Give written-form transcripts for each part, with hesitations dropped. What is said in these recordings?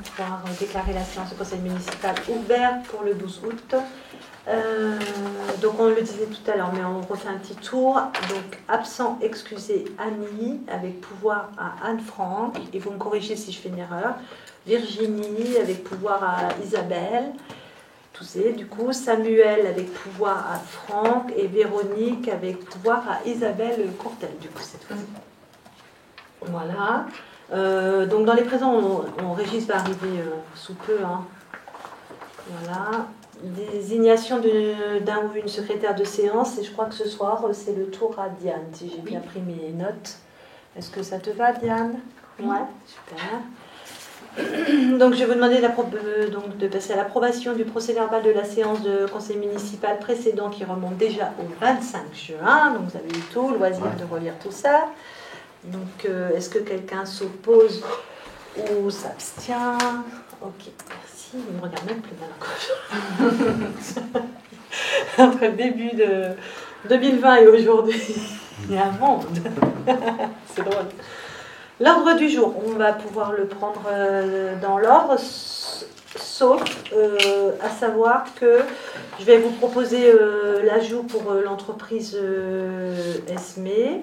pouvoir déclarer la séance du conseil municipal ouverte pour le 12 août. Donc on le disait tout à l'heure, mais on refait un petit tour. Donc absent, excusé, Annie, avec pouvoir à Anne-Franck, et vous me corrigez si je fais une erreur. Virginie, avec pouvoir à Isabelle, Touzé, du coup, Samuel, avec pouvoir à Franck, et Véronique, avec pouvoir à Isabelle Courtel, du coup, cette fois-ci. Voilà. Donc dans les présents, Régis va arriver sous peu. Hein. Voilà. Désignation d'un ou une secrétaire de séance, et je crois que ce soir, c'est le tour à Diane, si j'ai bien pris mes notes. Est-ce que ça te va, Diane? Ouais, super. Donc je vais vous demander de passer à l'approbation du procès-verbal de la séance de conseil municipal précédent qui remonte déjà au 25 juin. Donc vous avez eu tout, le loisir de relire tout ça. Donc est-ce que quelqu'un s'oppose ou s'abstient? Ok, merci. Il ne me regarde même plus mal. Entre le début de 2020 et aujourd'hui, il y a un monde. C'est drôle. L'ordre du jour, on va pouvoir le prendre dans l'ordre, sauf à savoir que je vais vous proposer l'ajout pour l'entreprise ESME.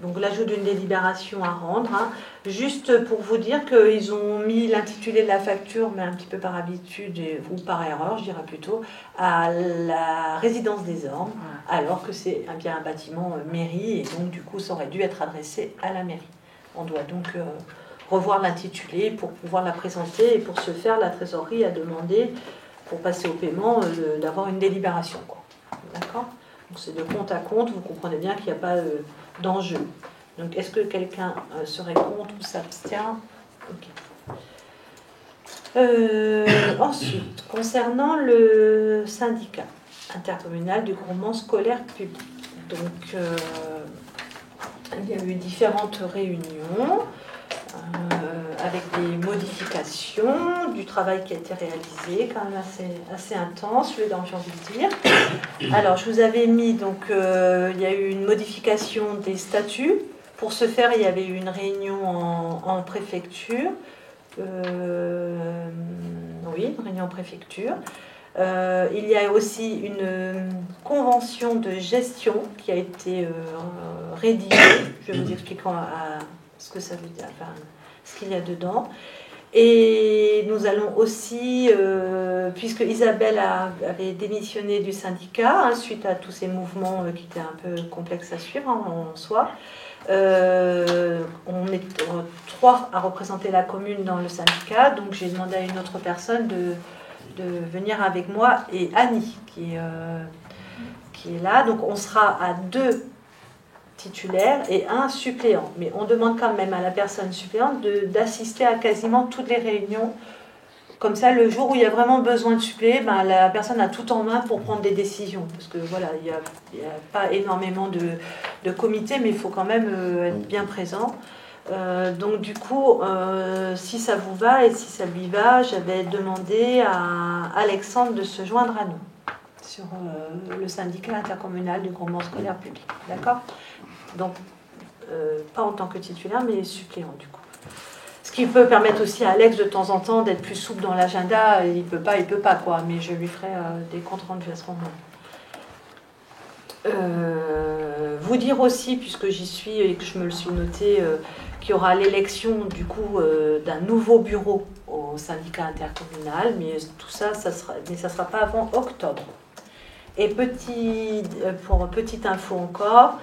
Donc l'ajout d'une délibération à rendre. Hein. Juste pour vous dire qu'ils ont mis l'intitulé de la facture, mais un petit peu par habitude, ou par erreur, je dirais plutôt, à la résidence des Ormes, alors que c'est bien un bâtiment mairie, et donc du coup ça aurait dû être adressé à la mairie. On doit donc revoir l'intitulé pour pouvoir la présenter, et pour ce faire, la trésorerie a demandé, pour passer au paiement, d'avoir une délibération. D'accord ? Donc c'est de compte à compte, vous comprenez bien qu'il n'y a pas d'enjeu. Donc est-ce que quelqu'un serait contre ou s'abstient? Ensuite, concernant le syndicat intercommunal du groupement scolaire public, donc il y a eu différentes réunions avec des modifications, du travail qui a été réalisé, quand même assez intense, j'ai envie de dire. Alors, je vous avais mis, donc, il y a eu une modification des statuts. Pour ce faire, il y avait eu une réunion en préfecture. Oui, une réunion en préfecture. Il y a aussi une convention de gestion qui a été rédigée. Je vais vous expliquer ce que ça veut dire, enfin, ce qu'il y a dedans. Et nous allons aussi, puisque Isabelle avait démissionné du syndicat, hein, suite à tous ces mouvements qui étaient un peu complexes à suivre en soi, on est 3 à représenter la commune dans le syndicat, donc j'ai demandé à une autre personne de venir avec moi, et Annie qui est là, donc on sera à 2 titulaire et 1 suppléant. Mais on demande quand même à la personne suppléante d'assister à quasiment toutes les réunions. Comme ça, le jour où il y a vraiment besoin de suppléer, la personne a tout en main pour prendre des décisions. Parce que voilà, il n'y a pas énormément de comités, mais il faut quand même être bien présent. Donc du coup, si ça vous va et si ça lui va, j'avais demandé à Alexandre de se joindre à nous sur le syndicat intercommunal du groupement scolaire public. D'accord ? Donc, pas en tant que titulaire, mais suppléant du coup. Ce qui peut permettre aussi à Alex de temps en temps d'être plus souple dans l'agenda. Il peut pas quoi, mais je lui ferai des comptes rendus à ce moment-là. Vous dire aussi, puisque j'y suis et que je me le suis noté, qu'il y aura l'élection du coup d'un nouveau bureau au syndicat intercommunal, mais tout ça, ça sera pas avant octobre. Et pour petite info encore,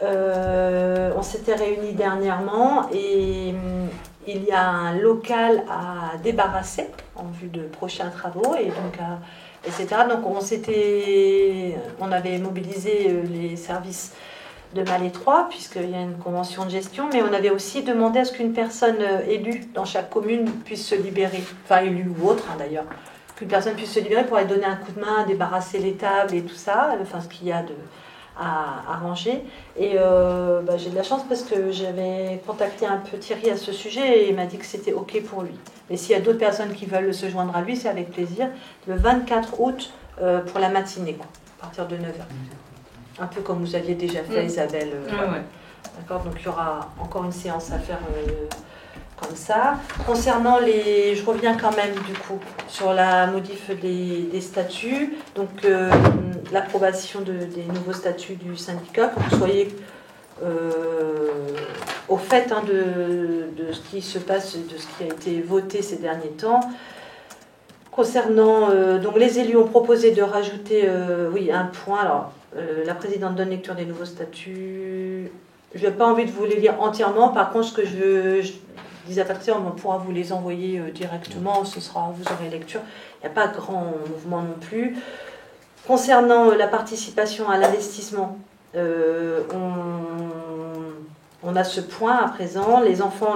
on s'était réunis dernièrement et il y a un local à débarrasser en vue de prochains travaux, et donc etc. Donc on avait mobilisé les services de Malais 3 puisqu'il y a une convention de gestion, mais on avait aussi demandé à ce qu'une personne élue dans chaque commune puisse se libérer, enfin élue ou autre d'ailleurs, qu'une personne puisse se libérer pour aller donner un coup de main, débarrasser les tables et tout ça, enfin ce qu'il y a à ranger. Et j'ai de la chance parce que j'avais contacté un peu Thierry à ce sujet et il m'a dit que c'était OK pour lui. Mais s'il y a d'autres personnes qui veulent se joindre à lui, c'est avec plaisir. Le 24 août pour la matinée, quoi, à partir de 9h. Un peu comme vous aviez déjà fait, Isabelle. D'accord, donc il y aura encore une séance à faire comme ça. Concernant les... Je reviens quand même du coup sur la modif des statuts. Donc l'approbation des nouveaux statuts du syndicat, que vous soyez au fait hein, de ce qui se passe, de ce qui a été voté ces derniers temps. Concernant, donc les élus ont proposé de rajouter, oui, un point. Alors, la présidente donne lecture des nouveaux statuts. Je n'ai pas envie de vous les lire entièrement. Par contre, ce que je dis à partir, on pourra vous les envoyer directement. Vous aurez lecture. Il n'y a pas grand mouvement non plus. Concernant la participation à l'investissement, on a ce point à présent. Les enfants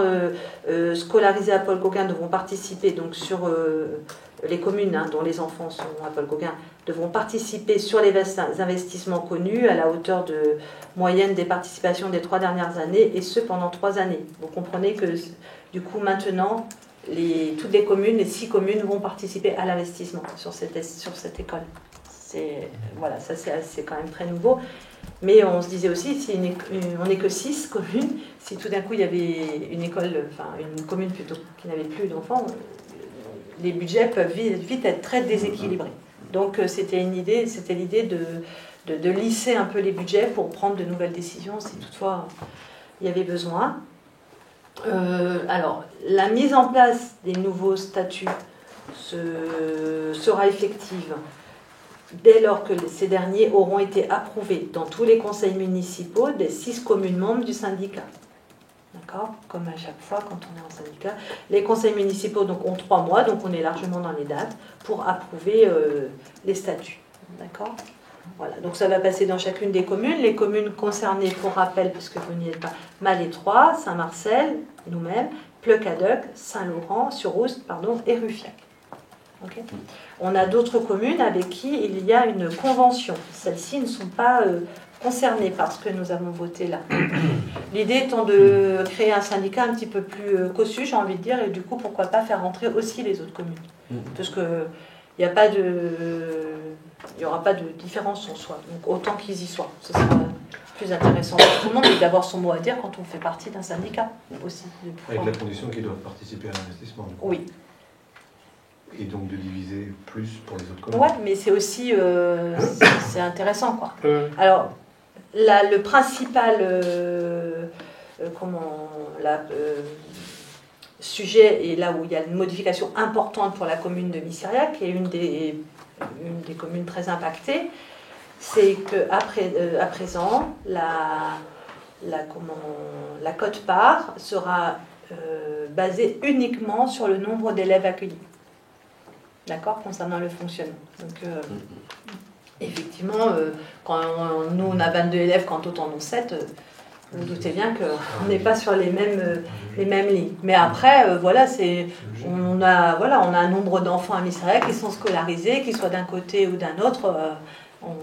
scolarisés à Paul Gauguin devront participer donc sur les communes hein, dont les enfants sont à Paul Gauguin devront participer sur les investissements connus à la hauteur de moyenne des participations des 3 dernières années, et ce pendant 3 années. Vous comprenez que du coup maintenant toutes les communes, les 6 communes vont participer à l'investissement sur cette école. Voilà, ça c'est quand même très nouveau. Mais on se disait aussi, si on n'est que 6 communes, si tout d'un coup il y avait une commune plutôt qui n'avait plus d'enfants, les budgets peuvent vite être très déséquilibrés. Donc c'était l'idée de lisser un peu les budgets pour prendre de nouvelles décisions si toutefois il y avait besoin. Alors, la mise en place des nouveaux statuts sera effective dès lors que ces derniers auront été approuvés dans tous les conseils municipaux des 6 communes membres du syndicat. D'accord ? Comme à chaque fois quand on est en syndicat. Les conseils municipaux donc, ont 3 mois, donc on est largement dans les dates, pour approuver les statuts. D'accord ? Voilà, donc ça va passer dans chacune des communes. Les communes concernées, pour rappel, puisque vous n'y êtes pas, Malétroit, Saint-Marcel, nous-mêmes, Pleuc-Cadec, Saint-Laurent-sur-Oust, et Ruffiac. Okay. On a d'autres communes avec qui il y a une convention. Celles-ci ne sont pas concernées par ce que nous avons voté là. L'idée étant de créer un syndicat un petit peu plus cossu, j'ai envie de dire, et du coup, pourquoi pas faire rentrer aussi les autres communes. Parce que il n'y aura pas de différence en soi. Donc autant qu'ils y soient. Ce sera plus intéressant pour tout le monde et d'avoir son mot à dire quand on fait partie d'un syndicat aussi. Avec la condition qu'ils doivent participer à l'investissement. Oui. Et donc de diviser plus pour les autres communes. Ouais, mais c'est aussi c'est intéressant quoi. Alors là, le principal sujet et là où il y a une modification importante pour la commune de Missiriac, qui est une des communes très impactées, c'est qu'à présent la quote-part sera basée uniquement sur le nombre d'élèves accueillis. D'accord, concernant le fonctionnement. Donc, effectivement, quand nous on a 22 élèves, quand autant en ont 7, vous vous doutez bien qu'on n'est pas sur les mêmes lignes. Mais après, on a un nombre d'enfants à Missiriac qui sont scolarisés, qu'ils soient d'un côté ou d'un autre, on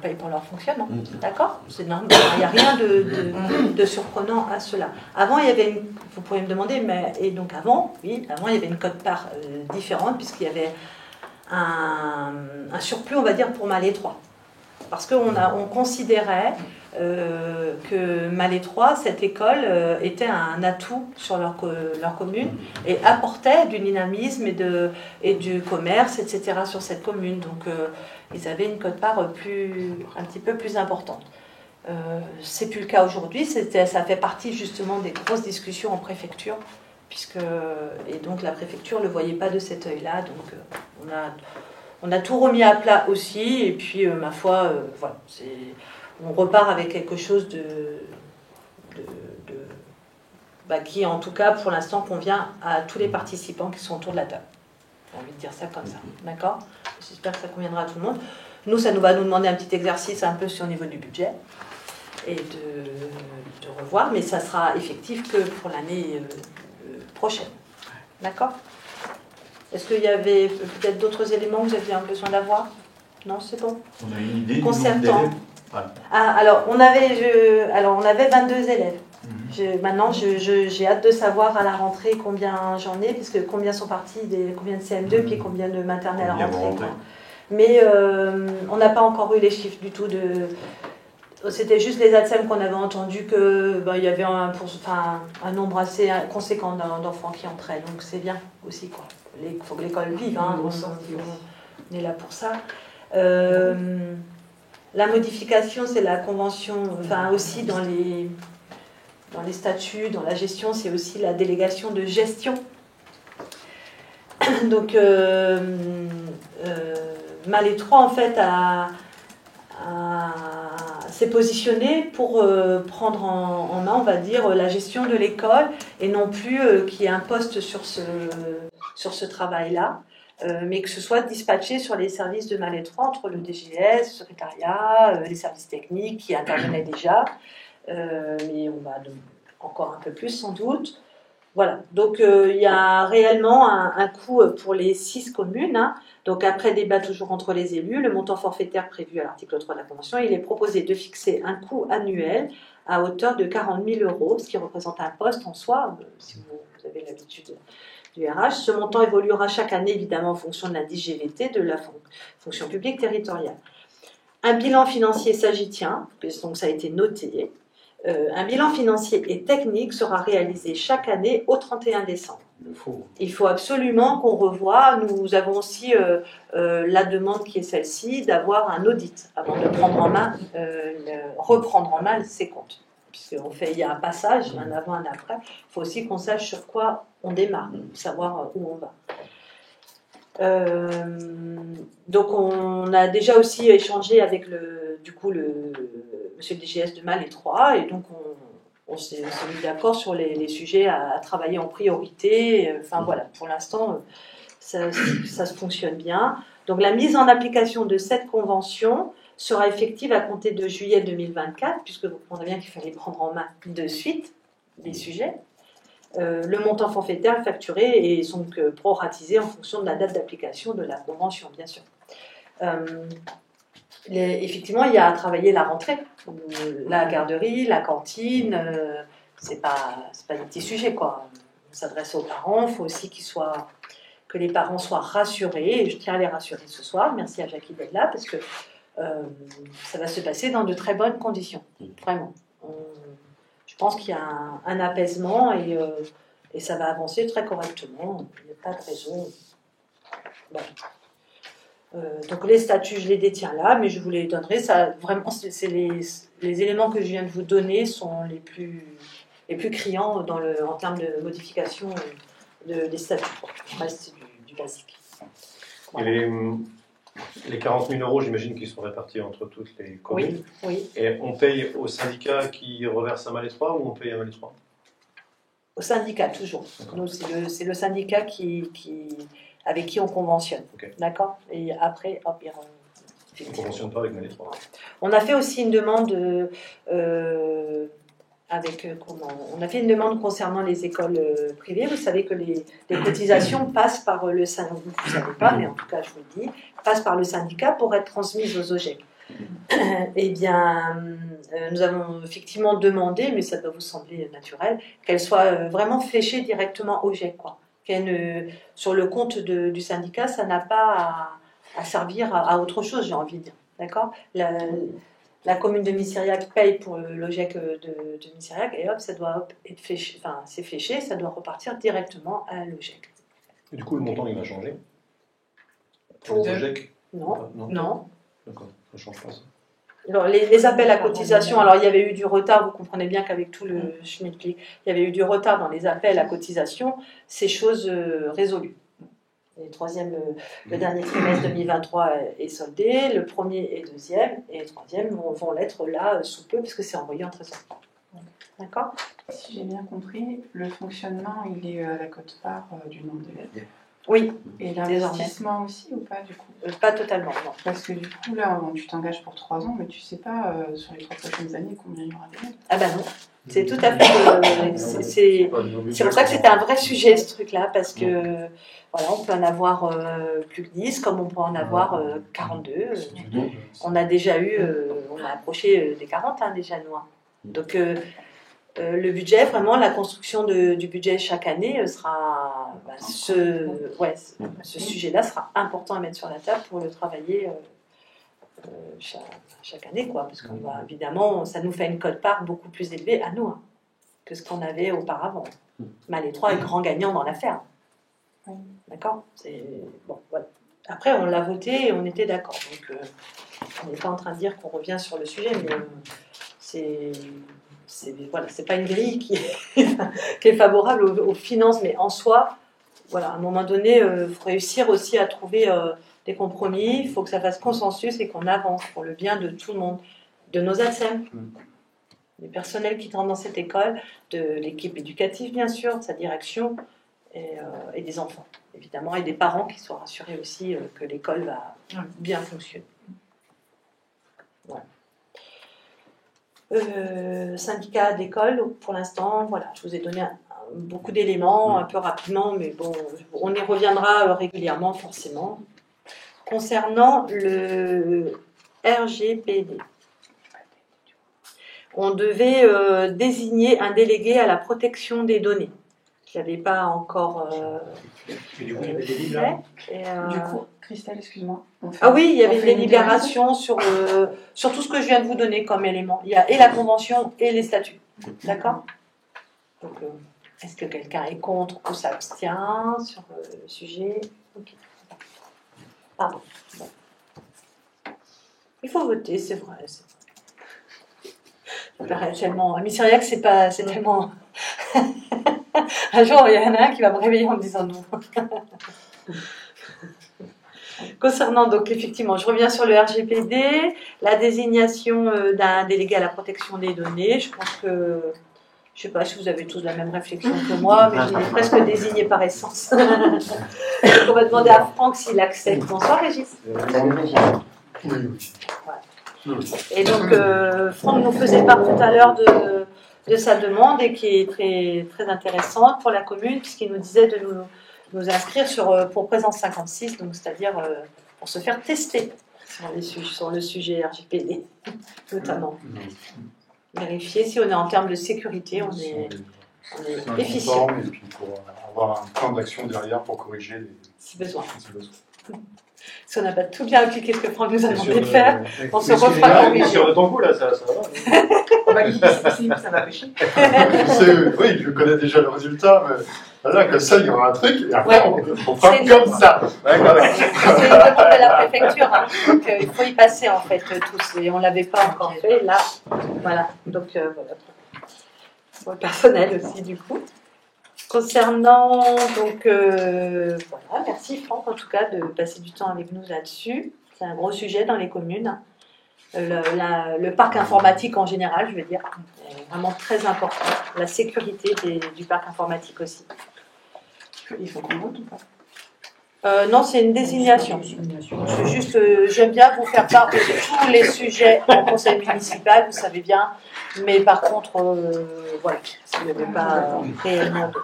paye pour leur fonctionnement. D'accord ? C'est normal, il n'y a rien de surprenant à cela. Avant, il y avait vous pourriez me demander, il y avait une quote-part différente, puisqu'il y avait un surplus, on va dire, pour Malétroit. Parce qu'on considérait que Malétroit, cette école, était un atout sur leur commune et apportait du dynamisme et du commerce, etc. sur cette commune. Donc, ils avaient une quote-part un petit peu plus importante. C'est plus le cas aujourd'hui. Ça fait partie justement des grosses discussions en préfecture, et donc la préfecture ne le voyait pas de cet œil-là. Donc, on a tout remis à plat aussi, et puis ma foi, on repart avec quelque chose qui, en tout cas, pour l'instant, convient à tous les participants qui sont autour de la table. J'ai envie de dire ça comme ça, d'accord ? J'espère que ça conviendra à tout le monde. Nous, ça va nous demander un petit exercice un peu sur le niveau du budget et de revoir, mais ça sera effectif que pour l'année prochaine. D'accord ? Est-ce qu'il y avait peut-être d'autres éléments que vous aviez besoin d'avoir ? Non, c'est bon. On a une idée du nombre d'élèves. Alors, on avait 22 élèves. Maintenant, j'ai hâte de savoir à la rentrée combien j'en ai, parce que combien sont partis, combien de CM2, puis combien de maternelle à rentrée. Mais on n'a pas encore eu les chiffres du tout C'était juste les ATSEM qu'on avait entendu que il y avait un nombre assez conséquent d'enfants qui entraient, donc c'est bien aussi quoi. Il faut que l'école vive, hein, on est là pour ça. La modification, c'est la convention, aussi dans les statuts, dans la gestion, c'est aussi la délégation de gestion. Donc Malais 3 en fait s'est positionné pour prendre en main, on va dire, la gestion de l'école et non plus qu'il y ait un poste sur ce travail-là, mais que ce soit dispatché sur les services de Malais 3 entre le DGS, le secrétariat, les services techniques qui intervenaient déjà, mais on va encore un peu plus sans doute. Voilà, donc il y a réellement un coût pour les 6 communes, hein. Donc après débat toujours entre les élus, le montant forfaitaire prévu à l'article 3 de la Convention, il est proposé de fixer un coût annuel à hauteur de 40 000 €, ce qui représente un poste en soi, si vous avez l'habitude du RH. Ce montant évoluera chaque année évidemment en fonction de l'indice GVT de la fonction publique territoriale. Un bilan financier s'agitien, donc ça a été noté. Un bilan financier et technique sera réalisé chaque année au 31 décembre. Il faut absolument qu'on revoie. Nous avons aussi la demande qui est celle-ci d'avoir un audit avant de reprendre en main ces comptes. Il y a un passage, un avant, un après. Il faut aussi qu'on sache sur quoi on démarre, savoir où on va. Donc on a déjà aussi échangé avec monsieur le DGS de Malais 3 et donc on s'est mis d'accord sur les sujets à travailler en priorité. Voilà, pour l'instant ça se fonctionne bien. Donc la mise en application de cette convention sera effective à compter de juillet 2024, puisque vous comprendrez bien qu'il fallait prendre en main de suite les sujets. Le montant forfaitaire facturé est donc proratisé en fonction de la date d'application de la convention, bien sûr. Effectivement, il y a à travailler la rentrée, la garderie, la cantine, c'est pas des petits sujets, quoi. On s'adresse aux parents, il faut aussi que les parents soient rassurés, et je tiens à les rassurer ce soir. Merci à Jackie d'être là, parce que ça va se passer dans de très bonnes conditions, vraiment. Je pense qu'il y a un apaisement et ça va avancer très correctement. Il n'y a pas de raison. Bon. Donc les statuts, je les détiens là, mais je vous les donnerai. Ça, vraiment, c'est les éléments que je viens de vous donner sont les plus criants en termes de modification des statuts. Le reste, c'est du basique. Voilà. Et les 40 000 €, j'imagine qu'ils sont répartis entre toutes les communes. Oui. Et on paye au syndicat qui reverse à Malais 3 ou on paye à Malais 3 ? Au syndicat, toujours. Nous, c'est le syndicat avec qui on conventionne. Okay. D'accord ? Et après, hop, on ne conventionne pas avec Malais 3. On a fait aussi une demande on a fait une demande concernant les écoles privées. Vous savez que les cotisations passent par le syndicat. Vous ne savez pas, mais en tout cas, je vous le dis, passent par le syndicat pour être transmises aux OGEC. Eh bien, nous avons effectivement demandé, mais ça doit vous sembler naturel, qu'elles soient vraiment fléchées directement au GEC, quoi. Sur le compte du syndicat, ça n'a pas à servir à autre chose, j'ai envie de dire. D'accord ? La commune de Missiriac paye pour le GEC de Missiriac et hop, ça doit être fléché, c'est fléché, ça doit repartir directement à l'OGEC. Et du coup, le montant, il va changer ? Pour les OGEC ? Non. D'accord, ça ne change pas ça. Alors, les appels à cotisation, alors il y avait eu du retard, vous comprenez bien qu'avec tout le schmilblick, il y avait eu du retard dans les appels à cotisation, ces choses résolues. Le dernier trimestre 2023 est soldé, le premier et deuxième, et le troisième vont l'être là sous peu, puisque c'est envoyé en trésor. D'accord ? Si j'ai bien compris, le fonctionnement, il est à la quote-part du nombre d'élèves. Oui. Et l'investissement aussi ou pas du coup ? Pas totalement, non. Parce que du coup, là, tu t'engages pour 3 ans, mais tu ne sais pas sur les 3 prochaines années combien il y aura d'élèves. Ah ben non. C'est tout à fait. C'est pour ça que c'était un vrai sujet ce truc-là, parce que voilà, on peut en avoir plus que 10, comme on peut en avoir 42. On a déjà on a approché des 40 déjà nous. Donc le budget, vraiment, la construction du budget chaque année sera. Ce sujet-là sera important à mettre sur la table pour le travailler chaque année, quoi, parce qu'on va évidemment, ça nous fait une quote-part beaucoup plus élevée à nous, hein, que ce qu'on avait auparavant. Mais les 3 est grand gagnant dans l'affaire. Oui. D'accord. Bon, voilà. Après, on l'a voté et on était d'accord. Donc, on n'est pas en train de dire qu'on revient sur le sujet, mais voilà, c'est pas une grille qui est favorable aux finances, mais en soi, voilà, à un moment donné, il faut réussir aussi à trouver des compromis. Il faut que ça fasse consensus et qu'on avance pour le bien de tout le monde, de nos ATSEM, des personnels qui rentrent dans cette école, de l'équipe éducative, bien sûr, de sa direction, et des enfants, évidemment, et des parents qui soient rassurés aussi que l'école va bien fonctionner. Voilà. Syndicat d'école, pour l'instant, voilà, je vous ai donné beaucoup d'éléments, un peu rapidement, mais bon, on y reviendra régulièrement, forcément. Concernant le RGPD, on devait désigner un délégué à la protection des données. Je n'avais pas encore Mais du coup, il y avait des livres là. Du coup, Christelle, excuse-moi. Ah oui, il y avait une délibération sur tout ce que je viens de vous donner comme élément. Il y a et la convention et les statuts. D'accord. Donc, est-ce que quelqu'un est contre ou s'abstient sur le sujet? Ok. Pardon. Bon. Il faut voter, c'est vrai. Ça paraît tellement. Mais c'est vrai que c'est tellement. Un jour, il y en a un qui va me réveiller en me disant non. Concernant, donc, effectivement, je reviens sur le RGPD, la désignation d'un délégué à la protection des données. Je pense que, je ne sais pas si vous avez tous la même réflexion que moi, mais je l'ai presque désigné par essence. Donc, on va demander à Franck s'il accepte. Bonsoir, Régis. Et donc, Franck nous faisait part tout à l'heure de sa demande et qui est très, très intéressante pour la commune, puisqu'il nous disait de nous inscrire pour présence 56, donc c'est-à-dire pour se faire tester sur le sujet RGPD, notamment. Vérifier si on est en termes de sécurité, on est efficient. Et puis pour avoir un plan d'action derrière pour corriger si besoin. Si on n'a pas tout bien appliqué ce que Franck nous a demandé de faire, on se refera corriger. Sur de ton coup, là, ça va. Ça va pêcher. Oui, je connais déjà le résultat, mais voilà, comme ça, il y aura un truc, et après, Ouais. on fera comme ça. C'est une demande de la préfecture, hein. Donc il faut y passer en fait tous, et on ne l'avait pas encore fait, là, voilà. Donc voilà. Pour le personnel aussi, du coup. Concernant, donc, voilà, merci Franck en tout cas de passer du temps avec nous là-dessus. C'est un gros sujet dans les communes. Le parc informatique en général, je veux dire, est vraiment très important. La sécurité du parc informatique aussi. Il faut qu'on vote ou pas? Non, c'est une désignation. C'est juste, j'aime bien vous faire part de tous les sujets en conseil municipal, vous savez bien. Mais par contre, voilà, il n'y avait pas réellement de...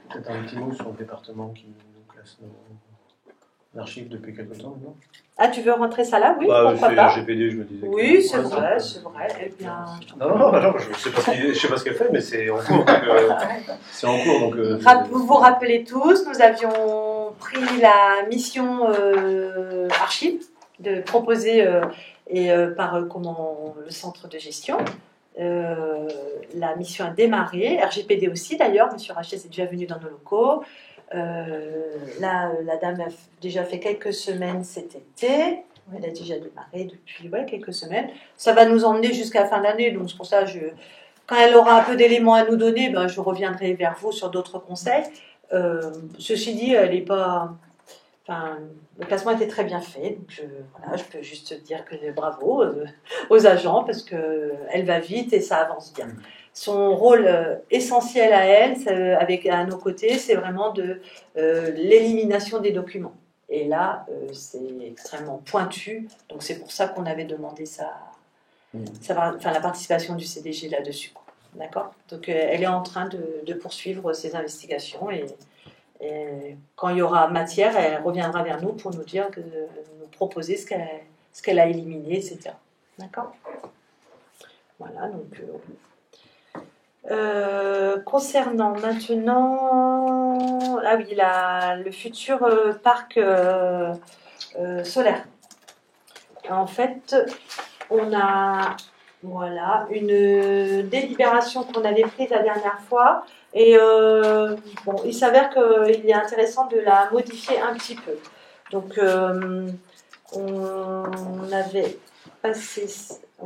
Peut-être un petit mot sur le département qui nous classe nos archives depuis quelque temps, non? Ah, tu veux rentrer ça là? Oui, pourquoi c'est pas? RGPD, je me disais. Oui, c'est vrai, c'est vrai. Eh bien... Non, je ne sais pas ce qu'elle fait, mais c'est en cours. C'est en cours, donc... Vous vous rappelez tous, nous avions pris la mission archive de proposer par le centre de gestion. La mission a démarré, RGPD aussi d'ailleurs, M. Rachet est déjà venu dans nos locaux. La dame a déjà fait quelques semaines cet été, elle a déjà démarré depuis quelques semaines. Ça va nous emmener jusqu'à la fin d'année, donc c'est pour ça quand elle aura un peu d'éléments à nous donner, je reviendrai vers vous sur d'autres conseils. Ceci dit, elle n'est pas... Enfin, le classement était très bien fait, donc je peux juste dire que bravo aux agents parce qu'elle va vite et ça avance bien. Son rôle essentiel à elle, à nos côtés, c'est vraiment de l'élimination des documents. Et là, c'est extrêmement pointu, donc c'est pour ça qu'on avait demandé la participation du CDG là-dessus. D'accord ? Donc elle est en train de poursuivre ses investigations et quand il y aura matière, elle reviendra vers nous pour nous dire, nous proposer ce qu'elle a éliminé, etc. D'accord ? Voilà, donc... concernant maintenant... Ah oui, le futur parc solaire. en fait, on a voilà, une délibération qu'on avait prise la dernière fois. Et bon, il s'avère qu'il est intéressant de la modifier un petit peu. Donc, on avait passé.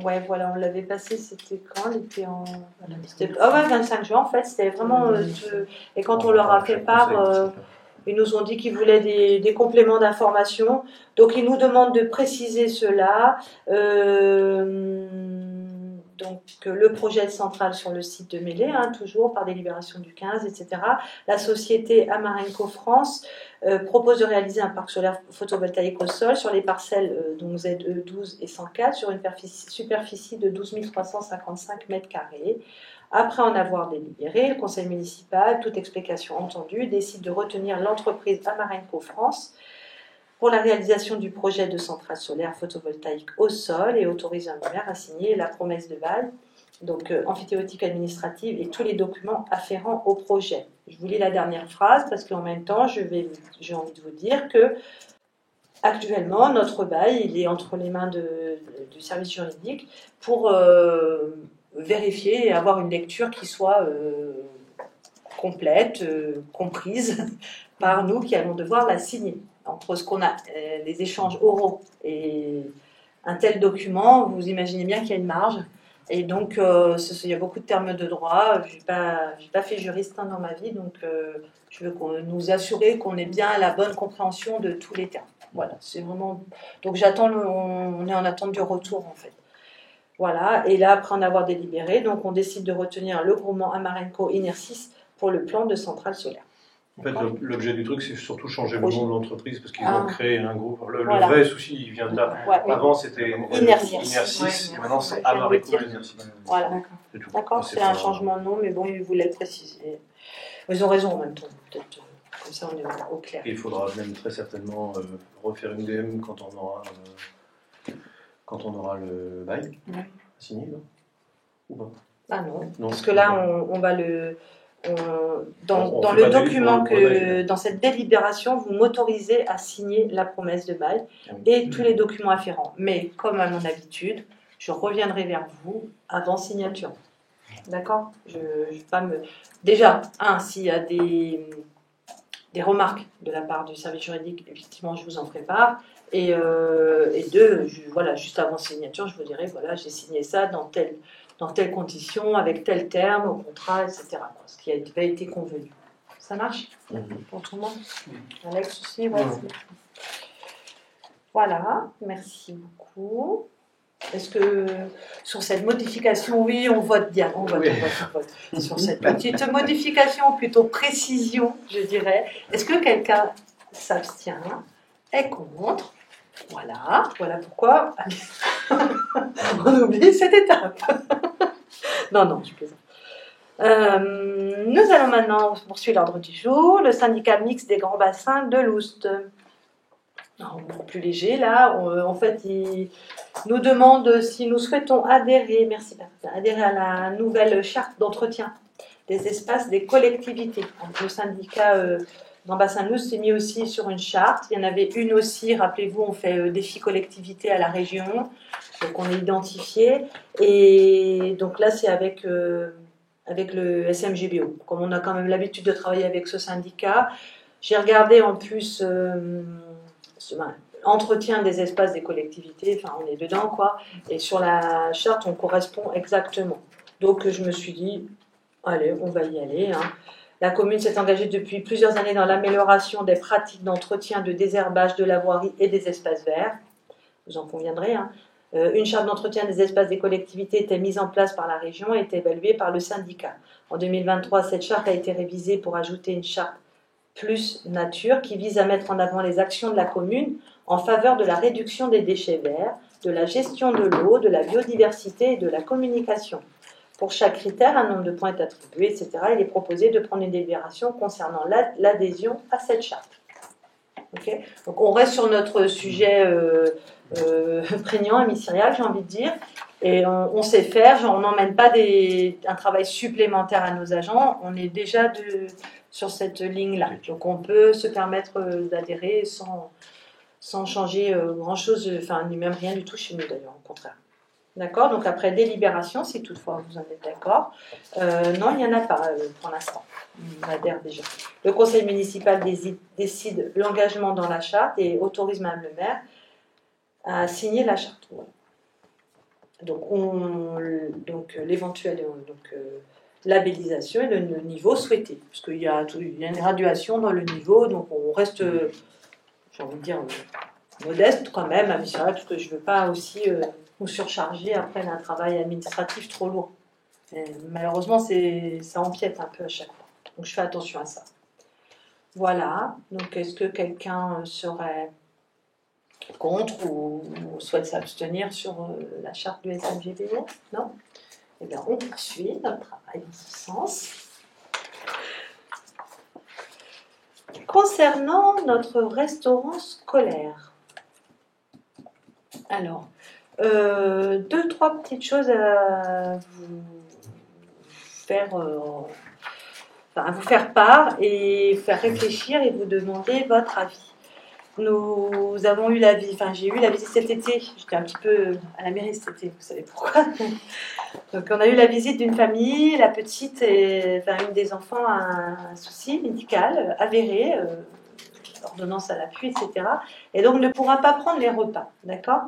Ouais, voilà, on l'avait passé, c'était quand? Il était en. Ah ouais, 25 juin, en fait, c'était vraiment. Et quand on leur a fait part. Ils nous ont dit qu'ils voulaient des compléments d'information. Donc, ils nous demandent de préciser cela. Donc, le projet de centrale sur le site de Mélé, hein, toujours par délibération du 15, etc. La société Amarenco France propose de réaliser un parc solaire photovoltaïque au sol sur les parcelles donc ZE 12 et 104 sur une superficie de 12 355 m². Après en avoir délibéré, le conseil municipal, toute explication entendue, décide de retenir l'entreprise Amarenco France pour la réalisation du projet de centrale solaire photovoltaïque au sol et autorise un maire à signer la promesse de bail, donc emphytéotique administrative et tous les documents afférents au projet. Je vous lis la dernière phrase parce qu'en même temps, j'ai envie de vous dire que actuellement, notre bail, il est entre les mains du service juridique pour vérifier et avoir une lecture qui soit complète, comprise par nous qui allons devoir la signer. Entre ce qu'on a, les échanges oraux et un tel document, vous imaginez bien qu'il y a une marge. Et donc, il y a beaucoup de termes de droit. Je n'ai pas fait juriste dans ma vie, donc je veux nous assurer qu'on ait bien la bonne compréhension de tous les termes. Voilà, c'est vraiment. Donc, on est en attente du retour, en fait. Voilà, et là, après en avoir délibéré, donc on décide de retenir le groupement Amarenco Inersis pour le plan de centrale solaire. En fait, l'objet du truc, c'est surtout changer le nom de l'entreprise parce qu'ils ont créé un groupe. Le Voilà. vrai souci, il vient de là. Ouais. Avant, c'était Inersis. et maintenant, c'est Amarenco Inersis. Voilà. D'accord, c'est un changement de nom, mais bon, ils voulaient le préciser. Ils ont raison en même temps, peut-être. Comme ça, on est au clair. Et il faudra même très certainement refaire une DM quand on aura le bail signé, non? Ou pas? Ah non, Non, parce que là, on va le... dans le document dans cette délibération, vous m'autorisez à signer la promesse de bail et tous les documents afférents. Mais comme à mon habitude, je reviendrai vers vous avant signature. D'accord? Je vais pas me... Déjà, s'il y a des remarques de la part du service juridique, effectivement, je vous en prépare. Et deux, voilà, juste avant signature, je vous dirai, voilà, j'ai signé ça dans telles conditions, avec tel terme, au contrat, etc. Ce qui avait été convenu. Ça marche pour tout le monde? Alex aussi, ouais. Voilà, merci beaucoup. Est-ce que sur cette modification, oui, on vote bien, on vote. Sur cette petite modification, plutôt précision, je dirais, est-ce que quelqu'un s'abstient, est contre? Voilà pourquoi on oublie cette étape. Non, je plaisante. Nous allons maintenant poursuivre l'ordre du jour. Le syndicat mixte des grands bassins de l'Oust. Plus léger, là, en fait, il nous demande si nous souhaitons adhérer à la nouvelle charte d'entretien des espaces des collectivités. Donc, le syndicat dans Bassin de l'Oust s'est mis aussi sur une charte. Il y en avait une aussi, rappelez-vous, on fait défi collectivité à la région, donc on est identifié. Et donc là, c'est avec le SMGBO. Comme on a quand même l'habitude de travailler avec ce syndicat, j'ai regardé en plus entretien des espaces des collectivités, enfin on est dedans quoi, et sur la charte on correspond exactement. Donc je me suis dit, allez, on va y aller. La commune s'est engagée depuis plusieurs années dans l'amélioration des pratiques d'entretien, de désherbage de la voirie et des espaces verts. Vous en conviendrez. Une charte d'entretien des espaces des collectivités était mise en place par la région et était évaluée par le syndicat. En 2023, cette charte a été révisée pour ajouter une charte plus nature qui vise à mettre en avant les actions de la commune en faveur de la réduction des déchets verts, de la gestion de l'eau, de la biodiversité et de la communication. Pour chaque critère, un nombre de points est attribué, etc. Il est proposé de prendre une délibération concernant l'adhésion à cette charte. Okay. Donc on reste sur notre sujet prégnant, hémisérial, j'ai envie de dire, et on sait faire, on n'emmène pas un travail supplémentaire à nos agents, on est déjà sur cette ligne-là. Donc on peut se permettre d'adhérer sans changer grand-chose, enfin, ni même rien du tout chez nous d'ailleurs, au contraire. D'accord? Donc après délibération, si toutefois vous en êtes d'accord, non, il n'y en a pas pour l'instant. On adhère déjà. Le conseil municipal décide l'engagement dans la charte et autorise Madame le maire à signer la charte. Voilà. Donc l'éventuelle labellisation et le niveau souhaité, parce qu'il y a une graduation dans le niveau, donc on reste, j'ai envie de dire, modeste quand même, parce que je ne veux pas aussi nous surcharger après d'un travail administratif trop lourd. Et malheureusement, ça empiète un peu à chaque fois. Donc je fais attention à ça. Voilà, donc est-ce que quelqu'un serait contre ou souhaite s'abstenir sur la charte du SMGBO? Non? Eh bien, on poursuit notre travail dans ce sens. Concernant notre restaurant scolaire, alors, 2-3 petites choses à vous faire, à vous faire part et faire réfléchir et vous demander votre avis. Nous avons eu j'ai eu la visite cet été, j'étais un petit peu à la mairie cet été, vous savez pourquoi. Donc on a eu la visite d'une famille, la petite, une des enfants a un souci médical avéré, ordonnance à l'appui, etc. Et donc ne pourra pas prendre les repas, d'accord?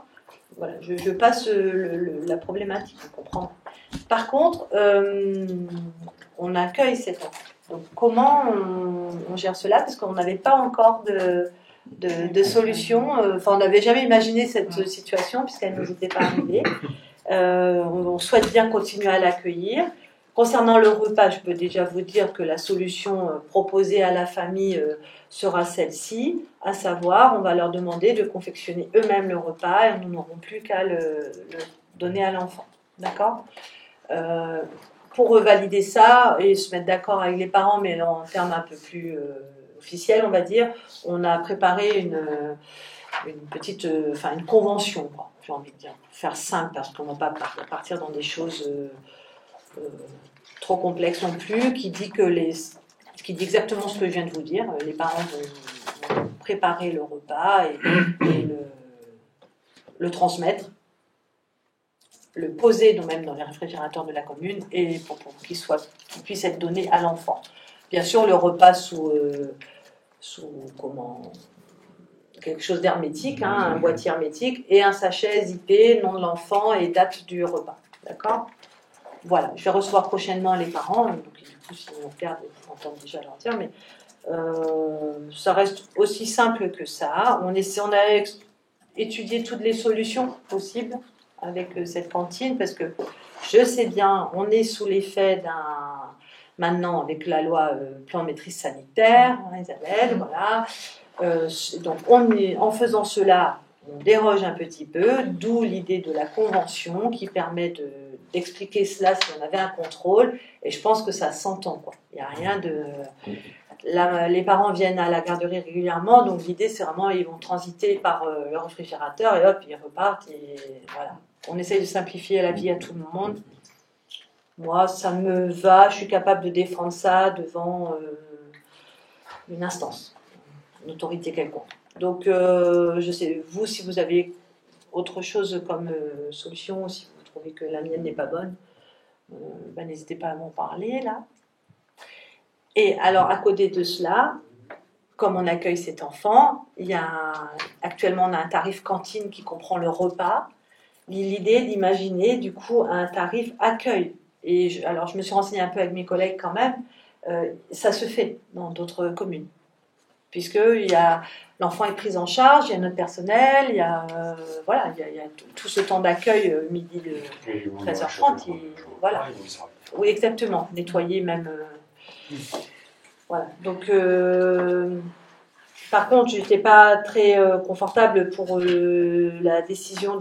Voilà, je passe la problématique, vous comprenez. Par contre, on accueille cet enfant. Donc comment on gère cela? Parce qu'on n'avait pas encore de solution. On n'avait jamais imaginé cette situation puisqu'elle ne nous était pas arrivée. On souhaite bien continuer à l'accueillir. Concernant le repas, je peux déjà vous dire que la solution proposée à la famille sera celle-ci, à savoir, on va leur demander de confectionner eux-mêmes le repas et nous n'aurons plus qu'à le donner à l'enfant. D'accord? Pour valider ça et se mettre d'accord avec les parents, mais en termes un peu plus officiels, on va dire, on a préparé une petite, une convention, quoi, j'ai envie de dire, faire simple parce qu'on ne va pas partir dans des choses trop complexes non plus, qui dit exactement ce que je viens de vous dire. Les parents vont préparer le repas et le transmettre, le poser même dans les réfrigérateurs de la commune et pour qu'il puisse être donné à l'enfant. Bien sûr, le repas sous quelque chose d'hermétique, un boîtier hermétique et un sachet zippé, nom de l'enfant et date du repas. D'accord? Voilà, je vais recevoir prochainement les parents, donc du coup, si on regarde, ils entendent déjà leur dire, mais ça reste aussi simple que ça. On a étudié toutes les solutions possibles avec cette cantine, parce que je sais bien, on est sous l'effet maintenant avec la loi plan maîtrise sanitaire, Isabelle, voilà. Donc en faisant cela, on déroge un petit peu, d'où l'idée de la convention qui permet d'expliquer cela si on avait un contrôle, et je pense que ça s'entend, quoi. Il n'y a rien de... les parents viennent à la garderie régulièrement, donc l'idée c'est vraiment ils vont transiter par le réfrigérateur et hop, ils repartent, et voilà. On essaye de simplifier la vie à tout le monde. Moi, ça me va, je suis capable de défendre ça devant une instance, une autorité quelconque. Donc, je sais, vous, si vous avez autre chose comme solution, si vous trouvez que la mienne n'est pas bonne, n'hésitez pas à m'en parler, là. Et alors, à côté de cela, comme on accueille cet enfant, actuellement, on a un tarif cantine qui comprend le repas. L'idée d'imaginer, du coup, un tarif accueil. Et alors, je me suis renseignée un peu avec mes collègues quand même, ça se fait dans d'autres communes. Puisque l'enfant est pris en charge, il y a notre personnel, il y a tout ce temps d'accueil, midi de 13h30. Voilà. Oui, exactement. Nettoyer même. Voilà. Donc, par contre, je n'étais pas très confortable pour la décision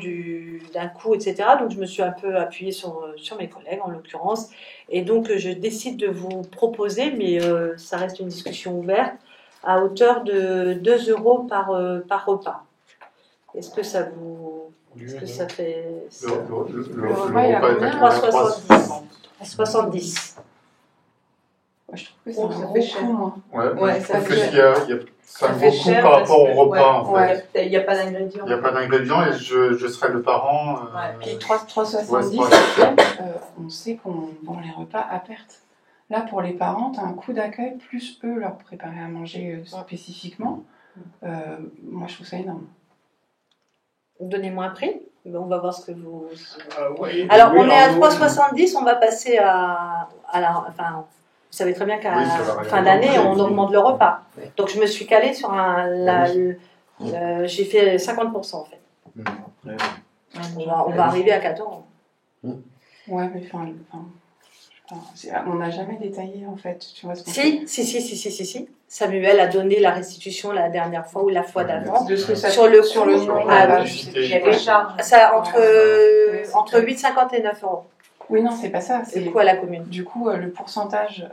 d'un coût, etc. Donc, je me suis un peu appuyée sur mes collègues, en l'occurrence. Et donc, je décide de vous proposer, mais ça reste une discussion ouverte, à hauteur de 2 € par repas. Est-ce que ça vous... Est-ce que ça fait... Le repas, il a combien? 3,70. 70. Ouais, je trouve que c'est Oh, un ça gros fait cher. coup, moi. Ouais, je ça trouve que fait- c'est un Ça gros fait coup cher par parce rapport au que- repas, en ouais. fait. Il n'y a pas d'ingrédients. Il n'y a pas d'ingrédients et je serai le parent. Puis 3,70, Ouais, on sait qu'on vend les repas à perte. Là, pour les parents, tu as un coût d'accueil, plus eux leur préparer à manger spécifiquement. Moi, je trouve ça énorme. Donnez-moi un prix. Ben, on va voir ce que vous. Oui, Alors, oui, on est à nous- 3,70, on va passer à la. Enfin, vous savez très bien qu'à Oui, ça va fin rien d'année, changer. on augmente le repas. Donc, je me suis calée sur j'ai fait 50% en fait. On va arriver à 14. Ouais, mais on n'a jamais détaillé en fait. Tu vois ce qu'on Si. Samuel a donné la restitution la dernière fois ou la fois d'avant. De ce que ça Sur le sur le coût, nom. Il y a des charges. Ça, entre Ouais, c'est entre clair. 8,50 et 9 euros. Oui, non, c'est pas ça. C'est C'est le coût à la commune. du coup le pourcentage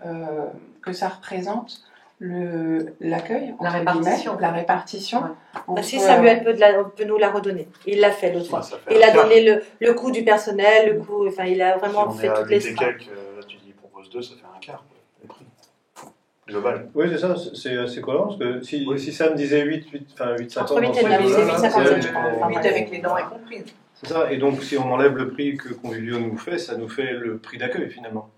que ça représente, l'accueil, La entre répartition. guillemets, la répartition. Ouais. entre, Si Samuel peut nous la redonner. Il l'a fait l'autre fois. Ça fait Il un a quart. donné le coût du personnel, le coût. Enfin, il a vraiment Si on fait est à toutes les 8 et strates. quelques, là tu dis propose 2, ça fait un quart, quoi, le prix. Global. Oui, c'est ça, c'est assez cohérent, parce que si Sam disait 8,50... Entre 8 et 9, c'est 8,57, je crois. Enfin, 8 bref. avec les dents incomprises. C'est ça, et donc si on enlève le prix que Convivio nous fait, ça nous fait le prix d'accueil finalement.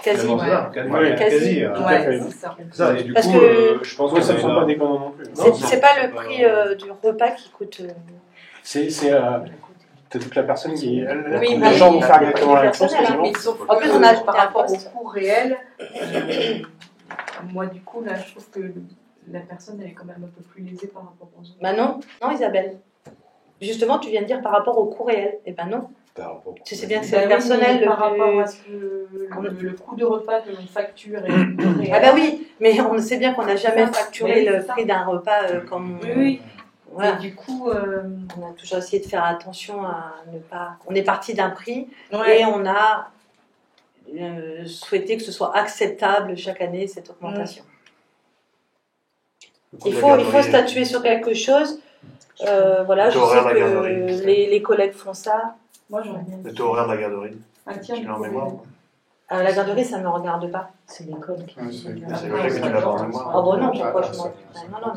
Quasi. Finalement, c'est ça, Quasi. quasi. Ouais, c'est ça. C'est ça, et du Parce coup, que- je pense Ouais, que ça ne c'est sont pas déconnant non plus. Non, C'est pas le prix du repas qui coûte. T'as toute la personne qui. Oui, Les mais- gens vont faire exactement la même chose. personnel, quasiment. Mais sauf En plus, que on a ajouté par un rapport au poste. coût réel, moi du coup là je trouve que la personne elle est quand même un peu plus lésée par rapport aux autres. Bah non, Isabelle. Justement, tu viens de dire par rapport au coût réel. Eh ben non. Tu sais bien que c'est Bah le oui, personnel mais le par rapport plus. à ce que le coût de repas que l'on facture et le coût réel. Ah bah oui, mais on sait bien qu'on n'a jamais Ça, facturé mais le c'est ça. prix d'un repas comme. Oui. Voilà. Et du coup, On a toujours essayé de faire attention à ne pas. On est parti d'un prix ouais. et on a souhaité que ce soit acceptable chaque année cette augmentation. Le coût Il de la faut garderie, statuer sur quelque chose. Voilà, Le je taux horaire de sais la que garderie. les collègues font ça. Moi j'aurais bien Le taux horaire de la garderie, un tiers tu du l'as en coût mémoire. réel. La garderie, ça ne me regarde pas. C'est l'école qui. Ouais, c'est- C'est logique que tu l'as en mémoire. Ah bon non, pourquoi Ah, je m'en. ça- Non.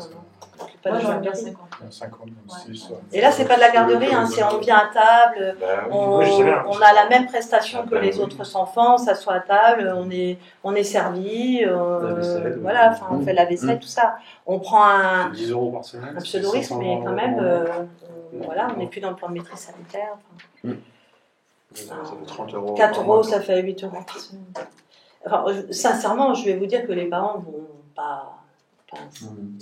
Je m'occupe pas Moi de j'aurais la bien garderie. 50. 50, 26. Et là, c'est pas de la garderie, hein, c'est on vient à table, Bah oui, on, oui, je sais bien. on a la même prestation que Bah les oui. autres enfants, on s'assoit à table, on est servi, La vaisselle, voilà, enfin on fait la vaisselle, tout ça. On prend un 10 euros par semaine. un pseudo-risque, mais quand même, voilà, on n'est plus dans le plan de maîtrise sanitaire. Ça fait 30 euros. 4 par euros, mois. ça fait 8 euros par semaine. Enfin, sincèrement, je vais vous dire que les parents vont pas.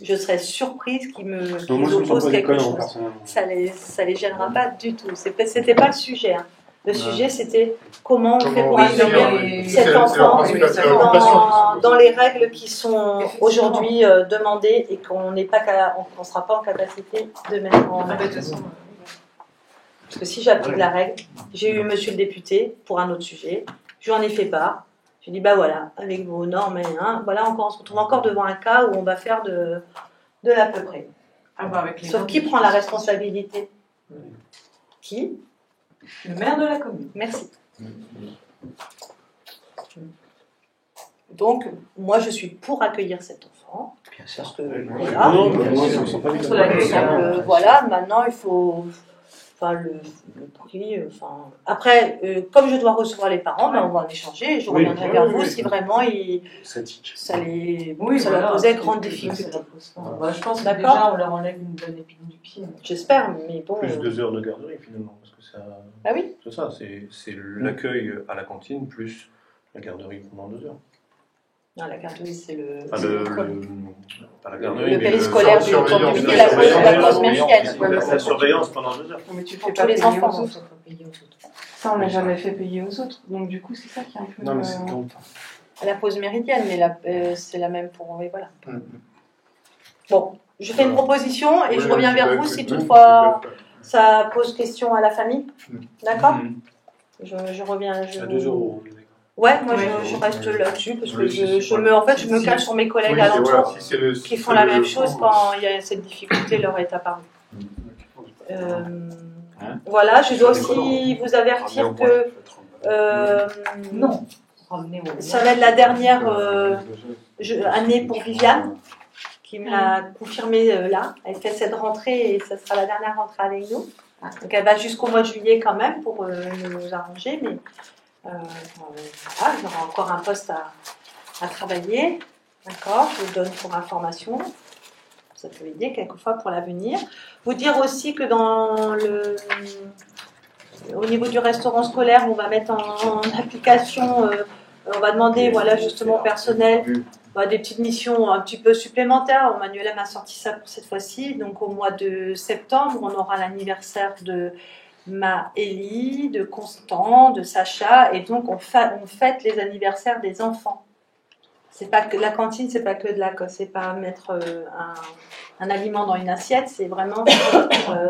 Je serais surprise qu'ils me Moi, qu'ils je me sens opposent pas quelque déconnant, chose. personnellement. Ça les gênera pas du tout. C'était pas le sujet. Hein. Le sujet, c'était comment on fait pour Comment- accueillir oui, cet c'est leur enfant principale préoccupation. dans les règles qui sont Effectivement. aujourd'hui demandées et qu'on n'est pas on sera pas en capacité de mettre en Ah bah, de toute façon, Parce que si j'applique la règle, j'ai eu monsieur le député pour un autre sujet, je lui en ai fait part. J'ai dit, bah voilà, avec vos normes, voilà, on se retrouve encore devant un cas où on va faire de l'à peu près. ah bah, avec les Sauf gens qui qui- prend la responsabilité? Qui? Le maire de la commune. Merci. Donc, moi, je suis pour accueillir cet enfant. Parce que, voilà, Non, mais moi, je me sens pas Contre déconnant. l'accueil, voilà, maintenant, il faut... Enfin, le prix... Enfin... Après, comme je dois recevoir les parents, ben, on va en échanger et je Oui, reviendrai oui, vers oui, vous oui. si vraiment Ça tique. ça voilà, leur posait parce grande que difficulté. ça leur pose pas. Bah, je pense que D'accord. déjà on leur enlève une bonne épine du pied. J'espère, mais bon... Plus 2 heures de garderie finalement, parce que ça... Ah oui. C'est ça, c'est l'accueil à la cantine plus la garderie pendant 2 heures. Non, la garderie, c'est le... Enfin, pas la le garderie, mais périscolaire du surveillance, temps du midi, la la pause méridienne. la surveillance pendant 2 heures. Mais tu le Pour fais tous pas les payer enfants. aux autres. Ça, on l'a jamais fait payer aux autres. Donc, du coup, c'est ça qui est un peu. Non, mais c'est quand La pause méridienne, mais c'est la même pour... Oui, voilà. Mm. Bon, je fais une proposition et Oui, je reviens tu vers vas vous écouter, si tu toutefois vas faire. ça pose question à la famille. Mm. D'accord. Mm. Je reviens. À 2 euros. Ouais, moi Oui. je reste là-dessus parce que Oui, en fait, je me cache sur mes collègues Oui, alentours voilà, si c'est le- qui si font c'est la le même fond, chose quand il y a cette difficulté leur est apparue. Hein Voilà, je dois C'est déconnant. aussi vous avertir que Non. ramener au. Ça va être la dernière année pour Viviane, qui me l'a confirmé là. Elle fait cette rentrée et ça sera la dernière rentrée avec nous. Donc elle va jusqu'au mois de juillet quand même pour nous arranger, mais voilà, il y aura encore un poste à travailler. D'accord, je vous le donne pour information. Ça peut aider quelquefois pour l'avenir. Vous dire aussi que au niveau du restaurant scolaire, on va mettre en application, on va demander voilà, justement au personnel des petites missions un petit peu supplémentaires. Manuela m'a sorti ça pour cette fois-ci. Donc au mois de septembre, on aura l'anniversaire de Maëlie, de Constant, de Sacha, et donc on fête les anniversaires des enfants. C'est pas que la cantine, c'est pas que de c'est pas mettre un aliment dans une assiette, c'est vraiment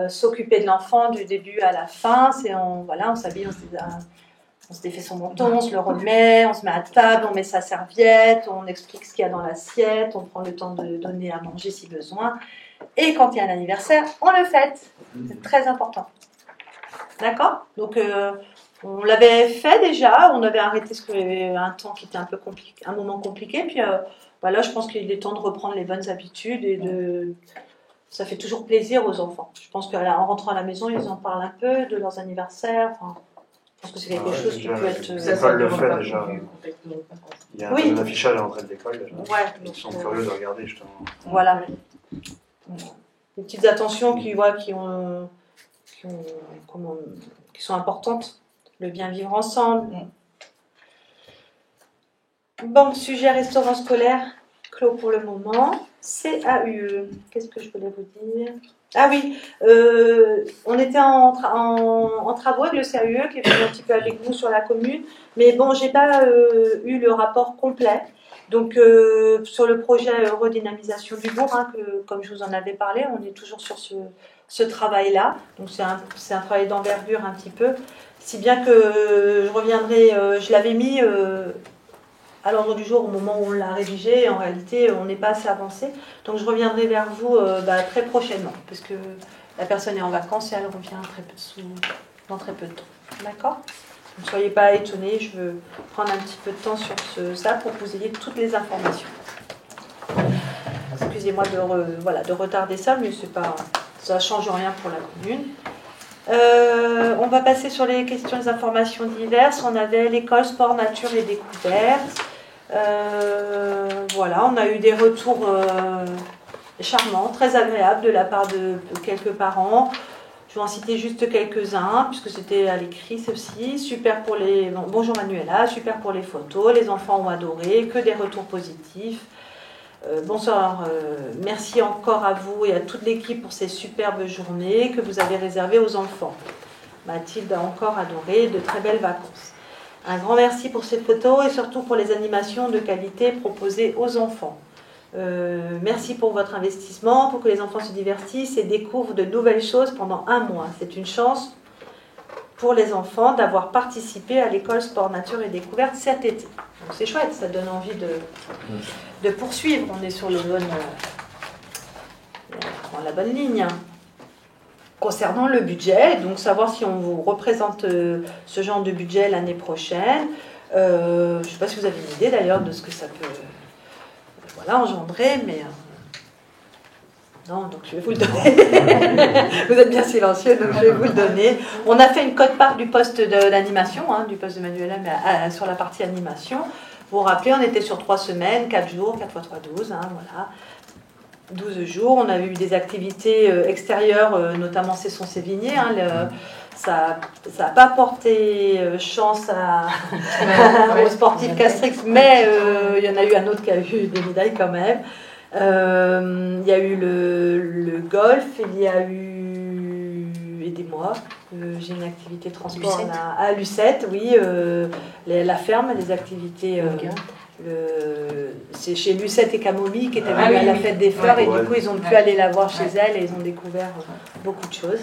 s'occuper de l'enfant du début à la fin. On s'habille, on se défait son menton, on se le remet, on se met à table, on met sa serviette, on explique ce qu'il y a dans l'assiette, on prend le temps de donner à manger si besoin. Et quand il y a un anniversaire, on le fête. C'est très important. D'accord ? Donc on l'avait fait déjà, on avait arrêté parce qu'il y avait un temps qui était un peu compliqué, un moment compliqué. Puis voilà, je pense qu'il est temps de reprendre les bonnes habitudes et ça fait toujours plaisir aux enfants. Je pense qu'en rentrant à la maison, ils en parlent un peu de leurs anniversaires. Je pense que c'est quelque chose qui peut être. L'école le fait déjà. Il y a un affichage à l'entrée de l'école déjà. Ouais, Ils sont curieux de regarder justement. Voilà. Des petites attentions qui sont importantes. Le bien vivre ensemble. Bon, sujet restaurant scolaire, clos pour le moment. CAUE, qu'est-ce que je voulais vous dire ? Ah oui, on était en travaux avec le CAUE qui est venu un petit peu avec nous sur la commune, mais bon, j'ai pas eu le rapport complet. Donc sur le projet redynamisation du bourg, comme je vous en avais parlé, on est toujours sur ce travail-là. Donc c'est un travail d'envergure un petit peu, si bien que je reviendrai, je l'avais mis à l'ordre du jour au moment où on l'a rédigé, et en réalité on n'est pas assez avancé. Donc je reviendrai vers vous très prochainement, parce que la personne est en vacances et elle revient dans très peu de temps. D'accord ? Ne soyez pas étonnés, je veux prendre un petit peu de temps sur ça pour que vous ayez toutes les informations. Excusez-moi de retarder ça, mais ça ne change rien pour la commune. On va passer sur les questions et les informations diverses. On avait l'école sport, nature et découverte. Voilà, on a eu des retours charmants, très agréables de la part de quelques parents. Je vais en citer juste quelques-uns, puisque c'était à l'écrit ceci. Super pour les... Bonjour Manuela, super pour les photos, les enfants ont adoré, que des retours positifs. Bonsoir, merci encore à vous et à toute l'équipe pour ces superbes journées que vous avez réservées aux enfants. Mathilde a encore adoré, de très belles vacances. Un grand merci pour ces photos et surtout pour les animations de qualité proposées aux enfants. Merci pour votre investissement, pour que les enfants se divertissent et découvrent de nouvelles choses pendant un mois. C'est une chance pour les enfants d'avoir participé à l'école sport, nature et découverte cet été. Donc c'est chouette, ça donne envie de poursuivre. On est sur la bonne ligne. Concernant le budget, donc savoir si on vous représente ce genre de budget l'année prochaine. Je ne sais pas si vous avez une idée d'ailleurs de ce que ça peut engendrer, mais non, donc je vais vous le donner. Vous êtes bien silencieux, donc je vais vous le donner. On a fait une cote-part du poste d'animation, du poste de Manuela, mais sur la partie animation. Vous vous rappelez, on était sur 3 semaines, 4 jours, 4 x 3, 12, voilà. 12 jours, on avait eu des activités extérieures, notamment Cesson Sévigné. Ça n'a pas porté chance aux sportifs Castrix, mais il y en a eu un autre qui a eu des médailles quand même. Il y a eu le golf, il y a eu, aidez-moi, j'ai une activité transport à Lucette, oui, la ferme, les activités... c'est chez Lucette et Camomille qui étaient venus à la fête des fleurs et du coup ils ont pu aller la voir chez elle et ils ont découvert beaucoup de choses.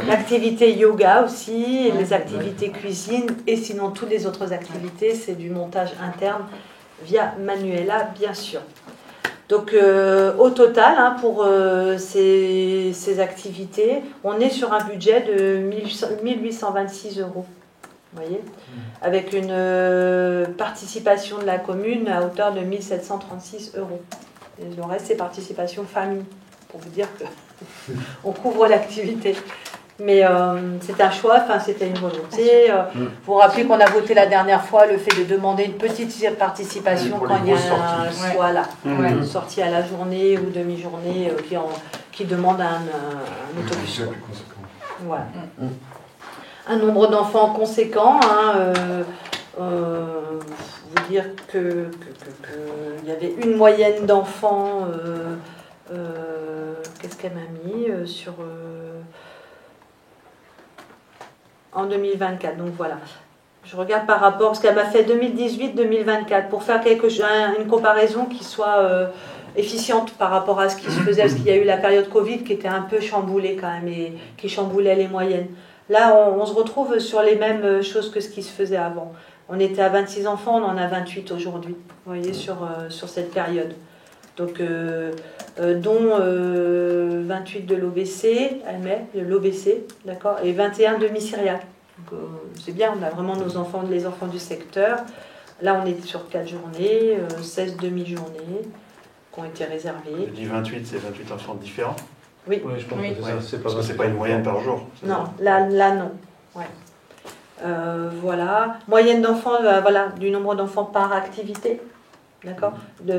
L'activité yoga aussi, et les activités cuisine et sinon toutes les autres activités, c'est du montage interne via Manuela bien sûr. Donc au total pour ces activités, on est sur un budget de 1826 €. Vous voyez, avec une participation de la commune à hauteur de 1 736 €. Et le reste, c'est participation famille, pour vous dire qu'on couvre l'activité. Mais c'est un choix, c'était une volonté. Vous vous rappelez qu'on a voté la dernière fois le fait de demander une petite participation Pour quand les il y a grosses sorties. voilà, Ouais. une sortie à la journée ou demi-journée qui demande un autobus. Budget plus conséquent. Voilà. Un nombre d'enfants conséquent. Vous dire que il y avait une moyenne d'enfants. Qu'est-ce qu'elle m'a mis sur en 2024. Donc voilà. Je regarde par rapport, parce qu'elle m'a fait 2018-2024 pour faire une comparaison qui soit efficiente par rapport à ce qui se faisait, parce qu'il y a eu la période Covid qui était un peu chamboulée quand même et qui chamboulait les moyennes. Là, on se retrouve sur les mêmes choses que ce qui se faisait avant. On était à 26 enfants, on en a 28 aujourd'hui, vous voyez, sur cette période. Donc, dont 28 de l'OBC, elle met, de l'OBC, d'accord, et 21 demi-syriaques. Donc, c'est bien, on a vraiment les enfants du secteur. Là, on est sur 4 journées, 16 demi-journées qui ont été réservées. Je dis 28, c'est 28 enfants différents. Oui, je pense que c'est ça. C'est Parce que c'est pas une moyenne par jour. c'est Non, ça là non. Ouais. Voilà. Moyenne d'enfants, du nombre d'enfants par activité. D'accord,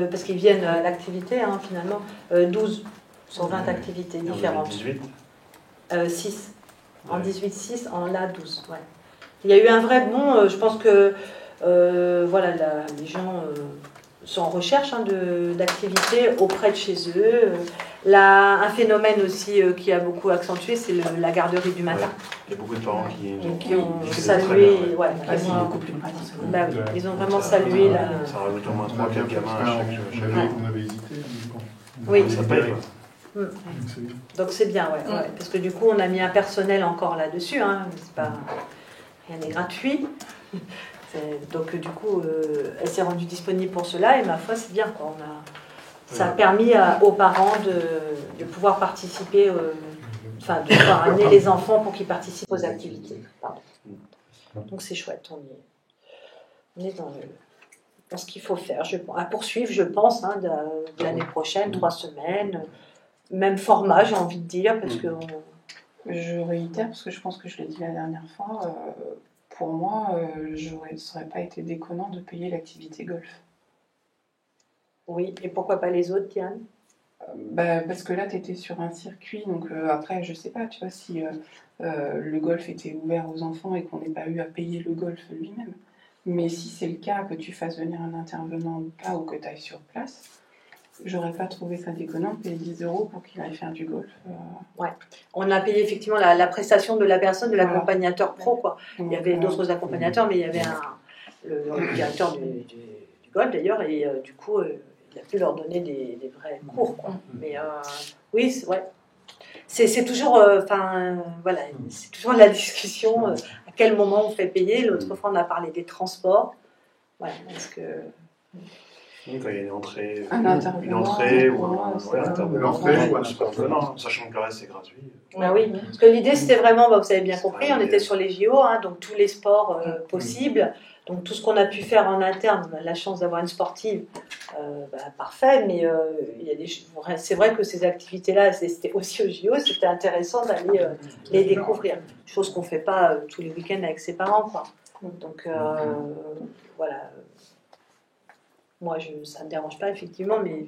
parce qu'ils viennent à l'activité, finalement. 12 sur 20 activités Et en différentes. 2018, 6. En Ouais. 18, 6. En là, 12. Ouais. Il y a eu un vrai bond. Je pense que les gens sont en recherche d'activités auprès de chez eux. Un phénomène aussi qui a beaucoup accentué, c'est la garderie du matin. il y a beaucoup de parents Qui ont c'est salué, très bien, ouais, Ah, qui c'est ont- beaucoup plus pratique. bah oui, ils ont vraiment salué la. Ça rajoute au moins On a 3-4 bien gamins fait. à chaque On avait hésité. mais bon. Oui. Ça paye, quoi. Donc, c'est bien. Donc c'est bien, ouais, ouais. Parce que du coup, on a mis un personnel encore là-dessus. C'est pas rien n'est gratuit. Donc du coup, elle s'est rendue disponible pour cela et ma foi, c'est bien, quoi. Ça a permis aux parents de pouvoir participer, de pouvoir amener les enfants pour qu'ils participent aux activités. Pardon. Donc c'est chouette, on est dans ce qu'il faut faire. À poursuivre, je pense, de l'année prochaine, 3 semaines, même format, j'ai envie de dire, parce que Je réitère, parce que je pense que je l'ai dit la dernière fois, pour moi, ça n'aurait pas été déconnant de payer l'activité golf. oui, et pourquoi pas les autres, Diane? Parce que là, tu étais sur un circuit, donc après, je sais pas, tu vois, si le golf était ouvert aux enfants et qu'on n'ait pas eu à payer le golf lui-même. Mais si c'est le cas, que tu fasses venir un intervenant ou pas, ou que tu ailles sur place, j'aurais pas trouvé ça déconnant de payer 10 € pour qu'il aille faire du golf. On a payé effectivement la prestation de la personne, de Voilà. l'accompagnateur pro, quoi. Il y avait Donc, d'autres accompagnateurs, mais il y avait le directeur du golf d'ailleurs, et du coup, il a pu leur donner des vrais cours, quoi. Mais oui, c'est toujours, c'est toujours la discussion. À quel moment on fait payer? L'autre fois, on a parlé des transports. Voilà, est-ce que Donc, il y a une entrée, Un intervenant, une entrée ou pour moi, un c'est intervenant. l'entrée ou un C'est pas intervenant, sachant que le reste c'est gratuit. bah oui, parce que l'idée c'était vraiment, vous avez bien compris, on était sur les JO, donc tous les sports possibles, donc tout ce qu'on a pu faire en interne, on a la chance d'avoir une sportive, parfait, mais c'est vrai que ces activités-là, c'était aussi aux JO, c'était intéressant d'aller les découvrir, chose qu'on ne fait pas tous les week-ends avec ses parents, quoi. Donc voilà, moi ça ne me dérange pas effectivement, mais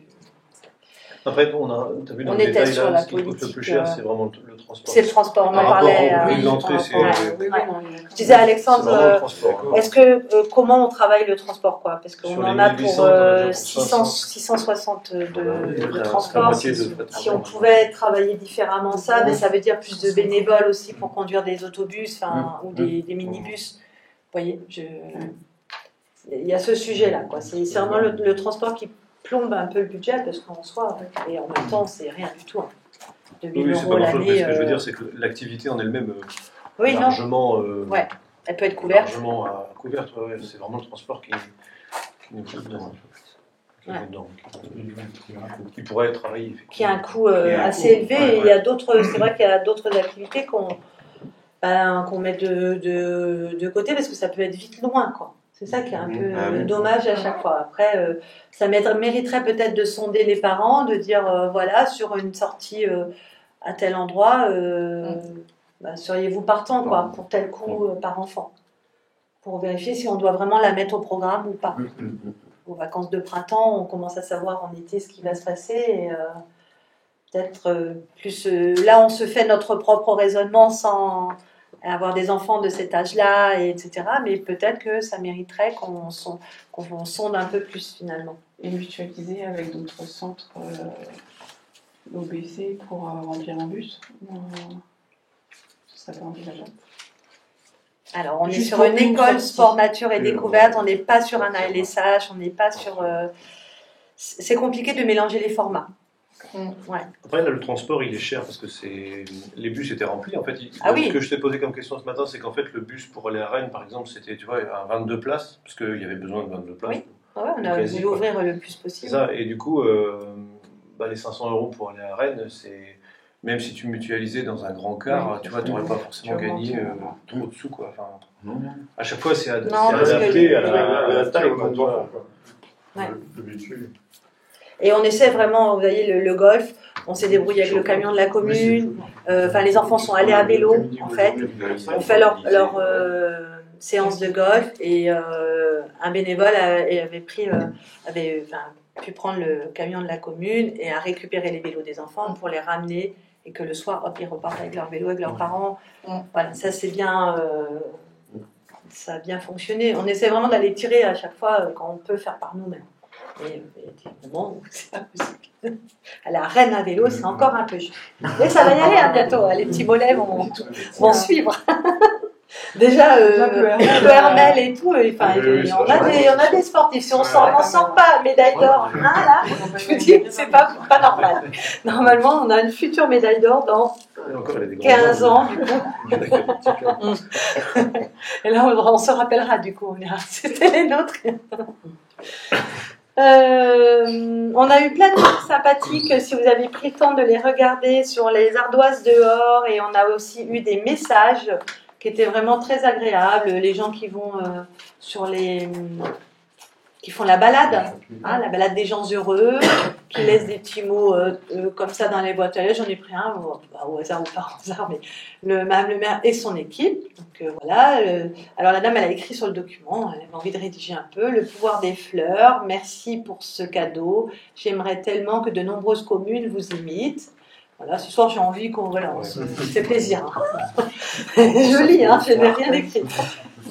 Après, t'as vu dans On le était détail sur là, la ce qui coûte le politique, plus cher, c'est vraiment le transport. c'est le transport, on en Par rapport parlait. au prix de l'entrée, c'est Je disais à c'est Alexandre, vraiment le transport. est-ce que comment on travaille le transport, quoi? Parce qu'on Sur en les a 1800, pour on en a pour 660 de La transport. moitié de frais de Si on transport. pouvait travailler différemment ça, mais ça veut dire plus de bénévoles aussi pour conduire des autobus ou des minibus. Vous voyez, il y a ce sujet-là, quoi. C'est vraiment le transport qui plombe un peu le budget, parce qu'en soi, et en même temps, c'est rien du tout. 2000 Oui, c'est euros pas grand-chose, mais l'année. ce que je veux dire, c'est que l'activité en elle-même Oui, non, largement, Ouais. elle peut être couverte. largement couverte. Ouais, c'est vraiment le transport qui nous coûte dedans. Qui pourrait travailler. Qui a un coût Qui a un assez coût, élevé. ouais, Et il y a d'autres, c'est vrai qu'il y a d'autres activités qu'on met de côté parce que ça peut être vite loin, quoi. C'est ça qui est un peu Ah oui. dommage à chaque fois. Après, ça mériterait peut-être de sonder les parents, de dire voilà, sur une sortie à tel endroit, seriez-vous partant, quoi, pour tel coup par enfant, pour vérifier si on doit vraiment la mettre au programme ou pas. Aux vacances de printemps, on commence à savoir en été ce qui va se passer. Et, peut-être plus. Là, on se fait notre propre raisonnement sans avoir des enfants de cet âge-là, etc. Mais peut-être que ça mériterait qu'on sonde un peu plus finalement. Et mutualiser avec d'autres centres OBC pour remplir un bus. Ce serait pas envisageable. Alors, on est Juste sur pour une une école sortie. sport, nature et découverte, on n'est pas sur un ALSH, on n'est pas sur... c'est compliqué de mélanger les formats. Ouais. Après, là, le transport, il est cher parce que les bus étaient remplis. En fait, Ah oui. Ce que je t'ai posé comme question ce matin, c'est qu'en fait, le bus pour aller à Rennes, par exemple, c'était, tu vois, à 22 places, parce qu'il y avait besoin de 22 places. Oui. Ouais, on a Quasi, voulu quoi. ouvrir le plus C'est possible. ça. Et du coup, les 500 € pour aller à Rennes, c'est... Même si tu mutualisais dans un grand car, Oui, tu vois, tu n'aurais pas forcément tu augmentes, gagné voilà. trop de sous, quoi. Enfin, Non. à chaque fois, c'est Non, parce adapté que- à la taille, quoi. Ouais. Le véhicule. Et on essaie vraiment, vous voyez, le golf, on s'est débrouillé avec le camion de la commune. Enfin, les enfants sont allés à vélo, en fait. On fait leur séance de golf et un bénévole avait pu prendre le camion de la commune et a récupéré les vélos des enfants pour les ramener et que le soir, hop, ils repartent avec leur vélo, avec leurs parents. Voilà, ça c'est bien, ça a bien fonctionné. On essaie vraiment d'aller tirer à chaque fois quand on peut faire par nous-mêmes. Et évidemment, c'est pas possible. À la Rennes à vélo, c'est encore un peu juste. Mais ça va y aller hein, bientôt. Les petits mollets vont suivre. Déjà, le Hermel et tout, enfin, on a des sportifs. Si on n'en sort pas médaille d'or, là, je vous dis, c'est pas normal. Normalement, on a une future médaille d'or dans 15 ans, du coup. Et là, on se rappellera, du coup, c'était les nôtres. On a eu plein de trucs sympathiques si vous avez pris le temps de les regarder sur les ardoises dehors, et on a aussi eu des messages qui étaient vraiment très agréables. Les gens qui vont qui font la balade, hein, la balade des gens heureux, qui laissent des petits mots comme ça dans les boîtes à lettres. J'en ai pris un au hasard ou pas au hasard, mais le maire et son équipe. Donc voilà. Alors la dame, elle a écrit sur le document, elle avait envie de rédiger un peu. Le pouvoir des fleurs, merci pour ce cadeau. J'aimerais tellement que de nombreuses communes vous imitent. Voilà, ce soir j'ai envie qu'on se fait plaisir. Joli, hein, je n'ai rien écrit.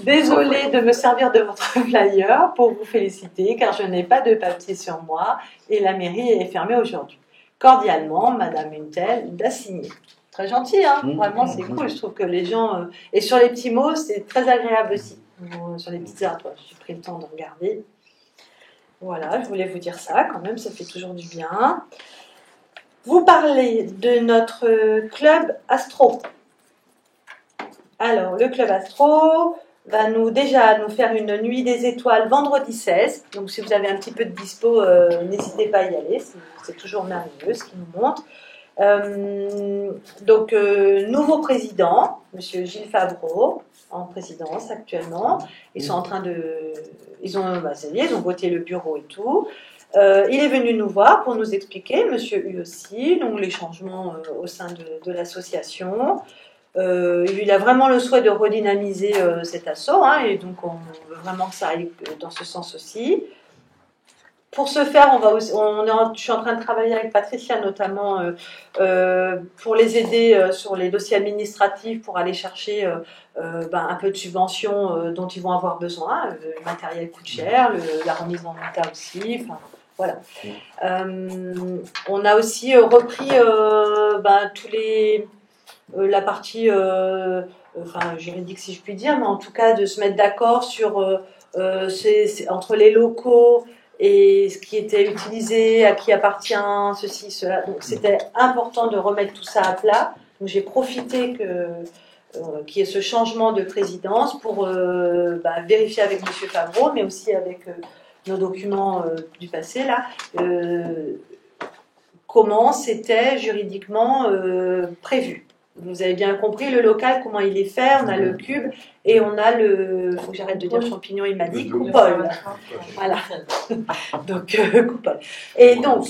Désolée de me servir de votre flyer pour vous féliciter car je n'ai pas de papier sur moi et la mairie est fermée aujourd'hui. Cordialement, Madame Untel d'Assigné. Très gentil, hein, vraiment c'est cool. Je trouve que les gens... Et sur les petits mots, c'est très agréable aussi. Sur les petites ardoises, j'ai pris le temps de regarder. Voilà, je voulais vous dire ça quand même, ça fait toujours du bien. Vous parlez de notre club Astro. Alors, le club Astro va nous faire une nuit des étoiles vendredi 16. Donc, si vous avez un petit peu de dispo, n'hésitez pas à y aller. C'est toujours merveilleux ce qu'ils nous montrent. Nouveau président, Monsieur Gilles Favreau, en présidence actuellement. Ils sont en train de... Ils ont voté le bureau et tout. Il est venu nous voir pour nous expliquer, Monsieur U aussi, donc les changements au sein de l'association. Il a vraiment le souhait de redynamiser cet asso, hein, et donc on veut vraiment que ça aille dans ce sens aussi. Pour ce faire, je suis en train de travailler avec Patricia notamment pour les aider sur les dossiers administratifs, pour aller chercher un peu de subventions dont ils vont avoir besoin. Le matériel coûte cher, la remise en état aussi. Enfin, voilà. On a aussi repris la partie juridique, si je puis dire, mais en tout cas de se mettre d'accord sur entre les locaux et ce qui était utilisé, à qui appartient, ceci, cela. Donc c'était important de remettre tout ça à plat. Donc j'ai profité qu'il y ait ce changement de présidence pour vérifier avec M. Favreau, mais aussi avec nos documents du passé, là, comment c'était juridiquement prévu. vous avez bien compris le local, comment il est fait. On a le cube et on a le, faut que j'arrête de dire champignon, il m'a dit coupole. Voilà. Donc coupole. Et donc,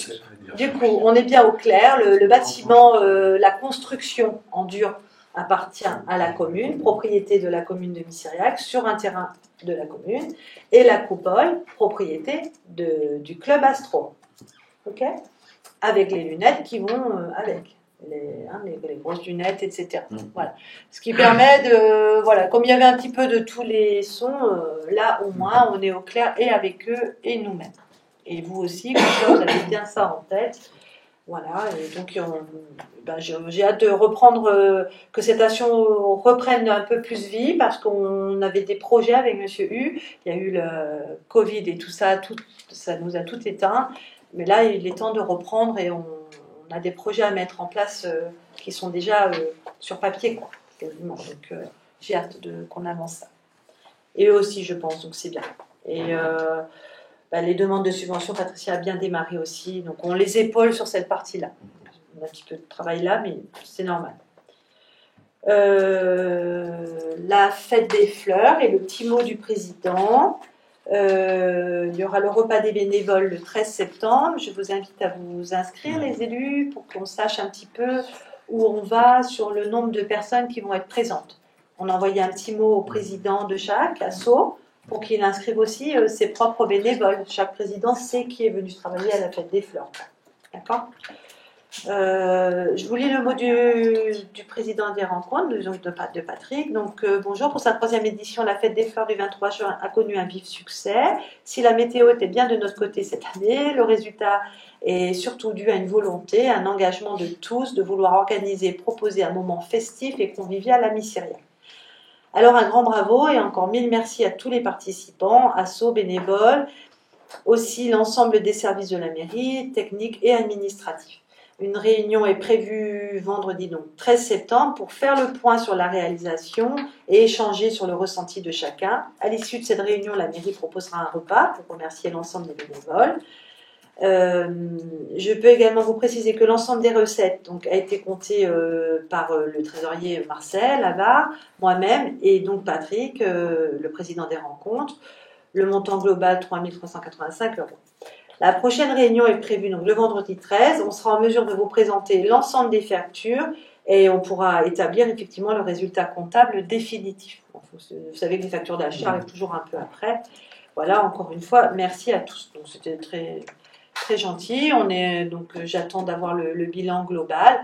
du coup, on est bien au clair. Le bâtiment, la construction en dur appartient à la commune, propriété de la commune de Missiriac, sur un terrain de la commune, et la coupole, propriété du club Astro. Ok ? Avec les lunettes qui vont avec. Les grosses lunettes, etc. Voilà. Ce qui permet de, voilà, comme il y avait un petit peu de tous les sons, là au moins on est au clair et avec eux et nous-mêmes. Et vous aussi, comme ça vous avez bien ça en tête. Voilà, et donc j'ai hâte de reprendre, que cette action reprenne un peu plus vie parce qu'on avait des projets avec Monsieur U. Il y a eu le Covid et tout ça nous a tout éteint. Mais là, il est temps de reprendre et on a des projets à mettre en place qui sont déjà sur papier, quoi, quasiment. Donc, j'ai hâte qu'on avance ça. Et eux aussi, je pense, donc c'est bien. Et les demandes de subvention, Patricia a bien démarré aussi. Donc, on les épaule sur cette partie-là. On a un petit peu de travail là, mais c'est normal. La fête des fleurs et le petit mot du président. Il y aura le repas des bénévoles le 13 septembre. Je vous invite à vous inscrire, les élus, pour qu'on sache un petit peu où on va sur le nombre de personnes qui vont être présentes. On a envoyé un petit mot au président de chaque asso pour qu'il inscrive aussi ses propres bénévoles. Chaque président sait qui est venu travailler à la fête des fleurs. D'accord ? Je vous lis le mot du président des rencontres, de Patrick. Donc, bonjour, pour sa 3e édition, la fête des fleurs du 23 juin a connu un vif succès. Si la météo était bien de notre côté cette année, le résultat est surtout dû à une volonté, un engagement de tous de vouloir organiser et proposer un moment festif et convivial à Missiriac. Alors, un grand bravo et encore 1000 merci à tous les participants, assos, bénévoles, aussi l'ensemble des services de la mairie, techniques et administratifs. Une réunion est prévue vendredi, donc 13 septembre, pour faire le point sur la réalisation et échanger sur le ressenti de chacun. À l'issue de cette réunion, la mairie proposera un repas pour remercier l'ensemble des bénévoles. Je peux également vous préciser que l'ensemble des recettes donc, a été compté par le trésorier Marcel Havard, moi-même et donc Patrick, le président des rencontres. Le montant global, 3 385 €. La prochaine réunion est prévue donc le vendredi 13. On sera en mesure de vous présenter l'ensemble des factures et on pourra établir effectivement le résultat comptable définitif. Vous savez que les factures d'achat arrivent toujours un peu après. Voilà, encore une fois, merci à tous. Donc c'était très, très gentil. J'attends d'avoir le bilan global.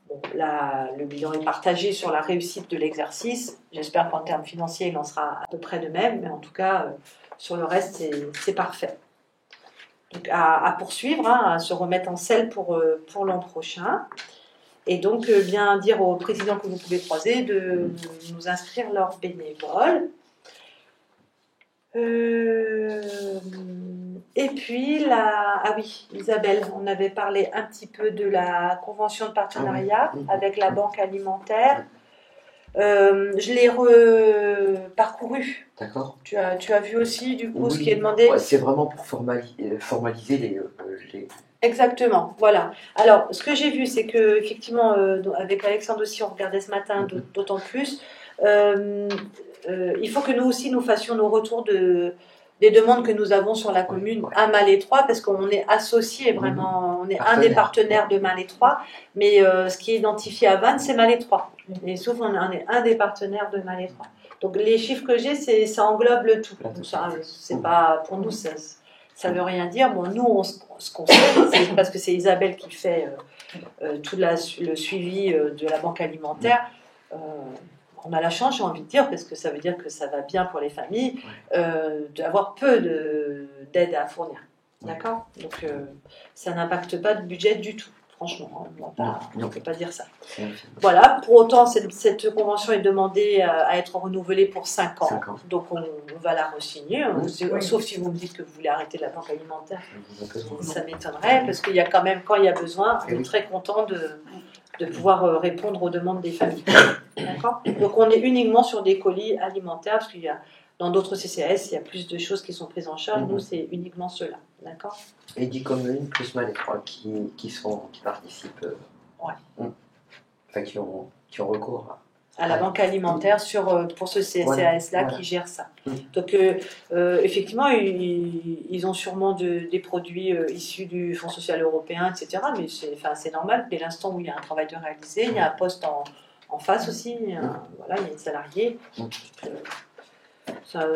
Bon, là, le bilan est partagé sur la réussite de l'exercice. J'espère qu'en termes financiers, il en sera à peu près de même, mais en tout cas, sur le reste, c'est parfait. Donc, à poursuivre, à se remettre en selle pour l'an prochain. Et donc, bien dire aux présidents que vous pouvez croiser de nous inscrire leurs bénévoles. Et puis, ah oui, Isabelle, on avait parlé un petit peu de la convention de partenariat avec la banque alimentaire. Je l'ai parcouru. D'accord. Tu as vu aussi, du coup, ce qui est demandé. Ouais, c'est vraiment pour formaliser les... Exactement, voilà. Alors, ce que j'ai vu, c'est que effectivement, avec Alexandre aussi, on regardait ce matin, d'autant plus. Il faut que nous aussi, nous fassions nos retours des demandes que nous avons sur la commune à Malétroit, parce qu'on est associés vraiment, on est un des partenaires de Malétroit, mais ce qui est identifié à Vannes, c'est Malétroit. Et sauf on est un des partenaires de Malétroit. Donc les chiffres que j'ai, ça englobe le tout. Donc, ça, c'est pas, pour nous, ça veut rien dire. Bon, nous, ce qu'on sait, c'est parce que c'est Isabelle qui fait tout le suivi de la banque alimentaire. On a la chance, j'ai envie de dire, parce que ça veut dire que ça va bien pour les familles, d'avoir peu d'aide à fournir. D'accord ? Donc, ça n'impacte pas le budget du tout. Franchement, on ne peut pas dire ça. Voilà, pour autant, cette convention est demandée à être renouvelée pour 5 ans. Donc, on va la re-signer, sauf si vous me dites que vous voulez arrêter la banque alimentaire. Ça m'étonnerait, parce qu'il y a quand même, quand il y a besoin, on est très content de pouvoir répondre aux demandes des familles. D'accord ? Donc, on est uniquement sur des colis alimentaires, parce qu'il y a, dans d'autres CCAS, il y a plus de choses qui sont prises en charge. Nous, c'est uniquement cela. D'accord ? Et 10 communes plus Malétroit qui participent. Enfin, qui qui ont recours à la banque alimentaire pour ce CCAS-là qui gère ça. Donc, effectivement, ils ont sûrement des produits issus du Fonds social européen, etc. Mais c'est normal, dès l'instant où il y a un travail de réalisé, il y a un poste en face aussi, il y a une salariée.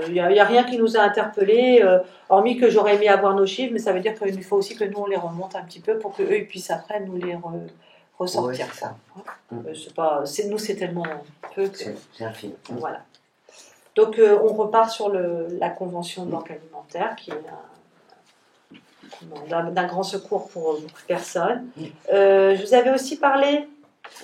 Il n'y a rien qui nous a interpellés, hormis que j'aurais aimé avoir nos chiffres, mais ça veut dire qu'il faut aussi que nous, on les remonte un petit peu pour qu'eux, ils puissent après nous les ressortir. Ouais, c'est ça. Nous, c'est tellement peu que... C'est infime. Voilà. Donc, on repart sur la convention de banque alimentaire, qui est d'un grand secours pour beaucoup de personnes. Je vous avais aussi parlé,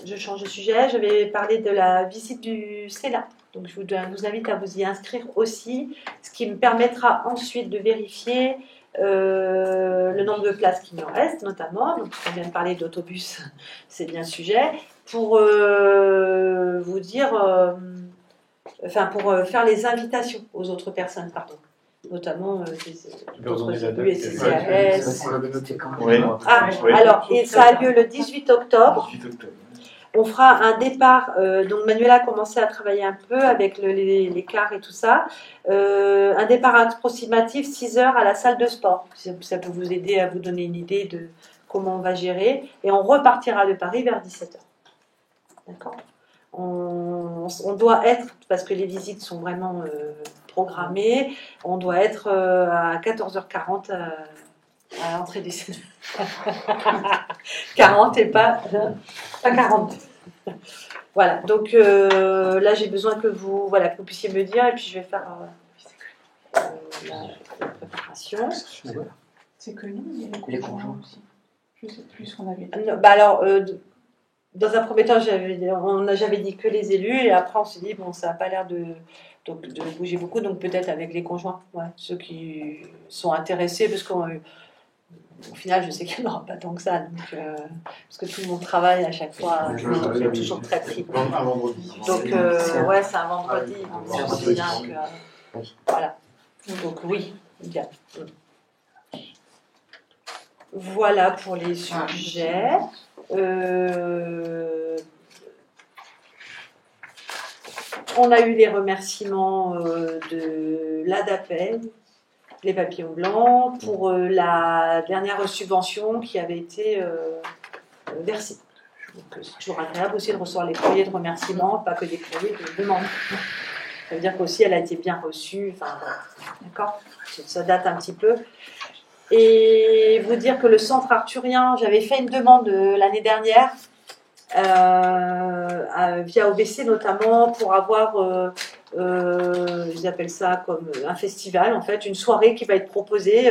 je change de sujet, j'avais parlé de la visite du CELA. Donc, je vous invite à vous y inscrire aussi, ce qui me permettra ensuite de vérifier le nombre de places qui me reste, notamment. Donc, on vient de parler d'autobus, c'est bien le sujet. Pour vous dire, pour faire les invitations aux autres personnes, pardon. Notamment d'autres élus et CCAS. Alors, et ça a lieu le 18 octobre. On fera un départ, donc Manuela a commencé à travailler un peu avec les cars et tout ça. Un départ approximatif 6 heures à la salle de sport. Ça peut vous aider à vous donner une idée de comment on va gérer. Et on repartira de Paris vers 17 heures. D'accord ? On doit être, parce que les visites sont vraiment programmées, on doit être à 14h40 à l'entrée du CELA. 40 et pas 40. Voilà, donc là j'ai besoin que vous puissiez me dire, et puis je vais faire la préparation. C'est que nous, il y a les conjoints aussi. Je sais plus ce qu'on avait dit. Alors, dans un premier temps, j'avais dit que les élus, et après on s'est dit, bon, ça n'a pas l'air de bouger beaucoup, donc peut-être avec les conjoints, ceux qui sont intéressés, parce qu'au final, je sais qu'il n'y en aura pas tant que ça, donc, parce que tout le monde travaille à chaque fois, c'est toujours très pris. Un vendredi. Donc, c'est un vendredi, donc c'est bien que... voilà. Donc, oui, bien. Voilà pour les sujets. On a eu les remerciements de l'ADAPEL, les papillons blancs, pour la dernière subvention qui avait été versée. Donc, c'est toujours agréable aussi de recevoir les courriers de remerciement, pas que des courriers de demande. Ça veut dire qu'aussi elle a été bien reçue. Enfin, d'accord ? Ça date un petit peu. Et vous dire que le centre arthurien, j'avais fait une demande l'année dernière, via OBC notamment, pour avoir, ils appellent ça comme un festival, en fait, une soirée qui va être proposée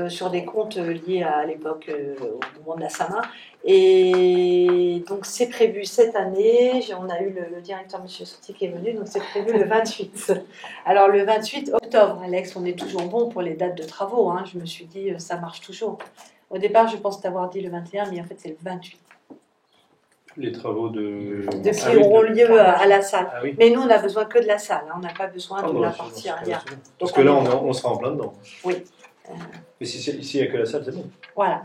sur des comptes liés à l'époque, au moment de la Sama. Et donc c'est prévu cette année, on a eu le directeur M. Sotti qui est venu, donc c'est prévu le 28. Alors le 28 octobre, Alex, on est toujours bon pour les dates de travaux, hein. Je me suis dit, ça marche toujours. Au départ, je pense t'avoir dit le 21, mais en fait c'est le 28. Les travaux qui auront lieu à la salle. Ah, oui. Mais nous, on n'a besoin que de la salle, hein. On n'a pas besoin de la partie arrière. Parce que là, on sera en plein dedans. Oui. Mais ici, il n'y a que la salle, c'est bon. Voilà.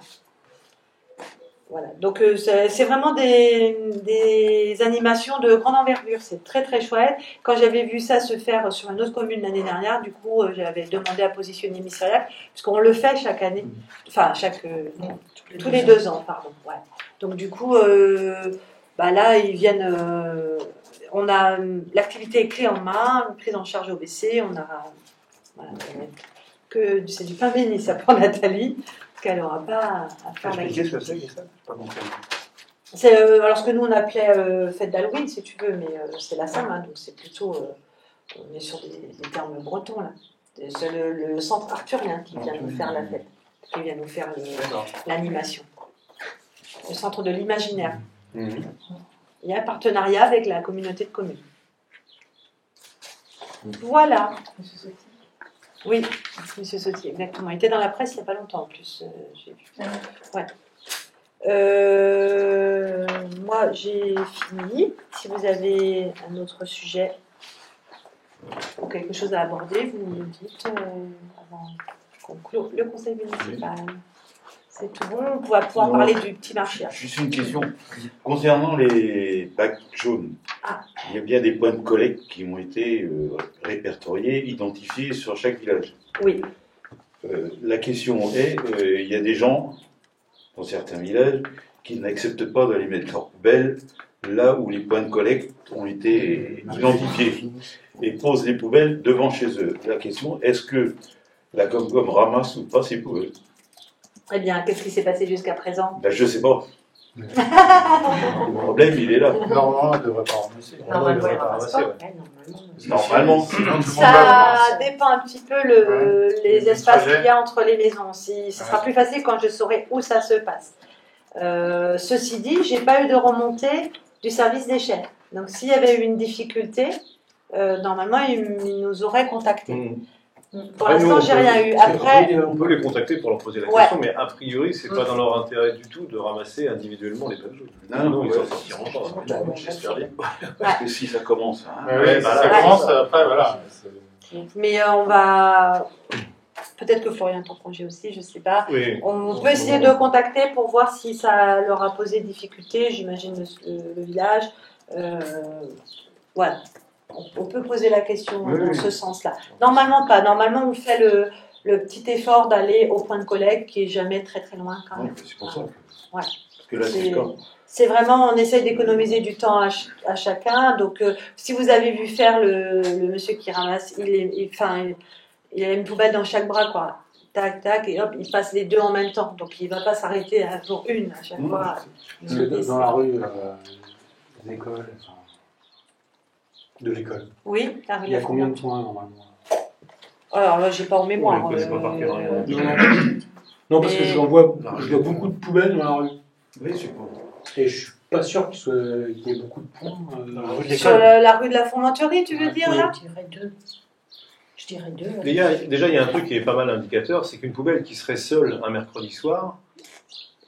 Voilà. Donc, c'est vraiment des animations de grande envergure. C'est très, très chouette. Quand j'avais vu ça se faire sur une autre commune l'année dernière, du coup, j'avais demandé à positionner Missiriac, parce qu'on le fait chaque année. Enfin, tous les 2 ans, pardon. Ouais. Donc, du coup, là, ils viennent... on a l'activité clé en main, une prise en charge OBC. On a... Voilà, c'est du pain béni, ça, pour Nathalie. Qu'elle n'aura pas à faire Expliquez ce que c'est, ça. Pas compris. C'est alors ce que nous on appelait fête d'Halloween, si tu veux, mais c'est la Sama, donc c'est plutôt. On est sur des termes bretons là. C'est le centre arthurien qui vient nous faire la fête, qui vient nous faire l'animation. Le centre de l'imaginaire. Il y a un partenariat avec la communauté de communes. Voilà. Oui, Monsieur Sotti, exactement. Il était dans la presse il n'y a pas longtemps en plus. J'ai vu. Ouais. Moi, j'ai fini. Si vous avez un autre sujet ou quelque chose à aborder, vous me le dites avant qu'on clôt le conseil municipal. C'est tout bon, on va pouvoir Non. parler du petit marché. Juste une question. Concernant les bacs jaunes, Ah. il y a bien des points de collecte qui ont été répertoriés, identifiés sur chaque village. Oui. La question est, il y a des gens, dans certains villages, qui n'acceptent pas d'aller mettre leurs poubelles là où les points de collecte ont été identifiés et posent les poubelles devant chez eux. La question, est-ce que la Comcom ramasse ou pas ces poubelles? Eh bien, qu'est-ce qui s'est passé jusqu'à présent? Ben, je ne sais pas. Le problème, il est là. Normalement, elle ne devrait pas ramasser. Normalement, Ouais, il ramasse ouais. pas. Normalement. Ça dépend un petit peu les espaces trajet. qu'il y a entre les maisons. Si, ce sera plus facile quand je saurai où ça se passe. Ceci dit, j'ai pas eu de remontée du service déchets. Donc s'il y avait eu une difficulté, normalement ils nous auraient contactés. Pour Après, l'instant, nous, j'ai on peut- rien eu. Après, on peut les contacter pour leur poser la Ouais. question, mais a priori, c'est pas dans leur intérêt du tout de ramasser individuellement les pages jaunes. Non, ils ouais. s'en sortiront pas. J'espère bien. Parce que si ça commence, hein, Oui, bah, ça ouais. commence après, voilà. mais on va. Peut-être que Florian est en congé aussi, je sais pas. Oui. On peut essayer de contacter pour voir si ça leur a posé difficulté, j'imagine le village. Voilà. On peut poser la question Oui, dans oui. ce sens-là. Normalement pas. Normalement, on fait le petit effort d'aller au point de collecte qui est jamais très très loin quand non, même. c'est pour ça. Ouais. Parce que là, c'est C'est- le cas. C'est vraiment, on essaye d'économiser du temps à chacun. Donc, si vous avez vu faire le monsieur qui ramasse, il a une poubelle dans chaque bras, quoi. Tac, tac, et hop, il passe les deux en même temps. Donc, il ne va pas s'arrêter à jour une à chaque Mmh. fois. Parce que dans la rue, l'école, enfin, de l'école, Oui, la rue il y a de la combien de Fondation. points normalement? Alors là, j'ai pas en mémoire. On les connaît pas par cœur, hein. Non, parce que Et- je vois beaucoup de poubelles dans la rue. Oui, c'est pas. Et je suis pas sûr qu'il y ait beaucoup de points dans la rue de Sur l'école. la rue de la Fonmenterie, tu veux dire, Oui. là? Je dirais deux. Je dirais deux. Déjà, il y a un truc qui est pas mal indicateur, c'est qu'une poubelle qui serait seule un mercredi soir,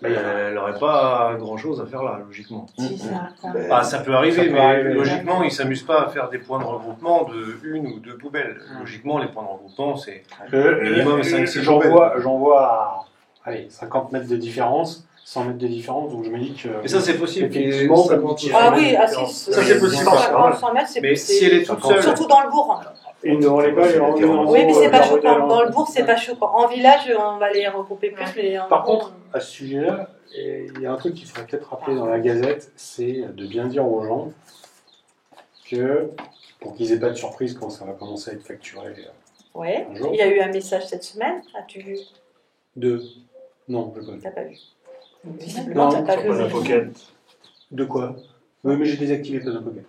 elle n'aurait pas grand-chose à faire là, logiquement. Si, ça. Ben, Ah, ça peut arriver, Ça peut mais arriver. logiquement, ils ne s'amusent pas à faire des points de regroupement de une ou deux poubelles. Logiquement, les points de regroupement, c'est minimum 5-6 J'en poubelles. vois à allez, 50 mètres de différence, 100 mètres de différence, donc je me dis que. Et ça, c'est possible. Effectivement, Ça comme compte. dit Ah oui, Ça, c'est possible. 100 mètres, c'est Mais si elle est toute seule, surtout dans le bourg. Une devant l'école et une en Oui, mais c'est pas la rue choquant. d'Alain. Dans le bourg, c'est pas choquant. En village, on va les regrouper plus. Mais en Par bourg, contre, à ce sujet-là, il y a un truc qu'il faudrait peut-être rappeler dans la Gazette, c'est de bien dire aux gens que, pour qu'ils aient pas de surprise quand ça va commencer à être facturé ouais. un jour, Il y a eu un message cette semaine. As-tu vu? Non, je connais. T'as pas vu. Non, Visiblement, t'as pas vu. De quoi? Oui, mais j'ai désactivé Plasma Pocket.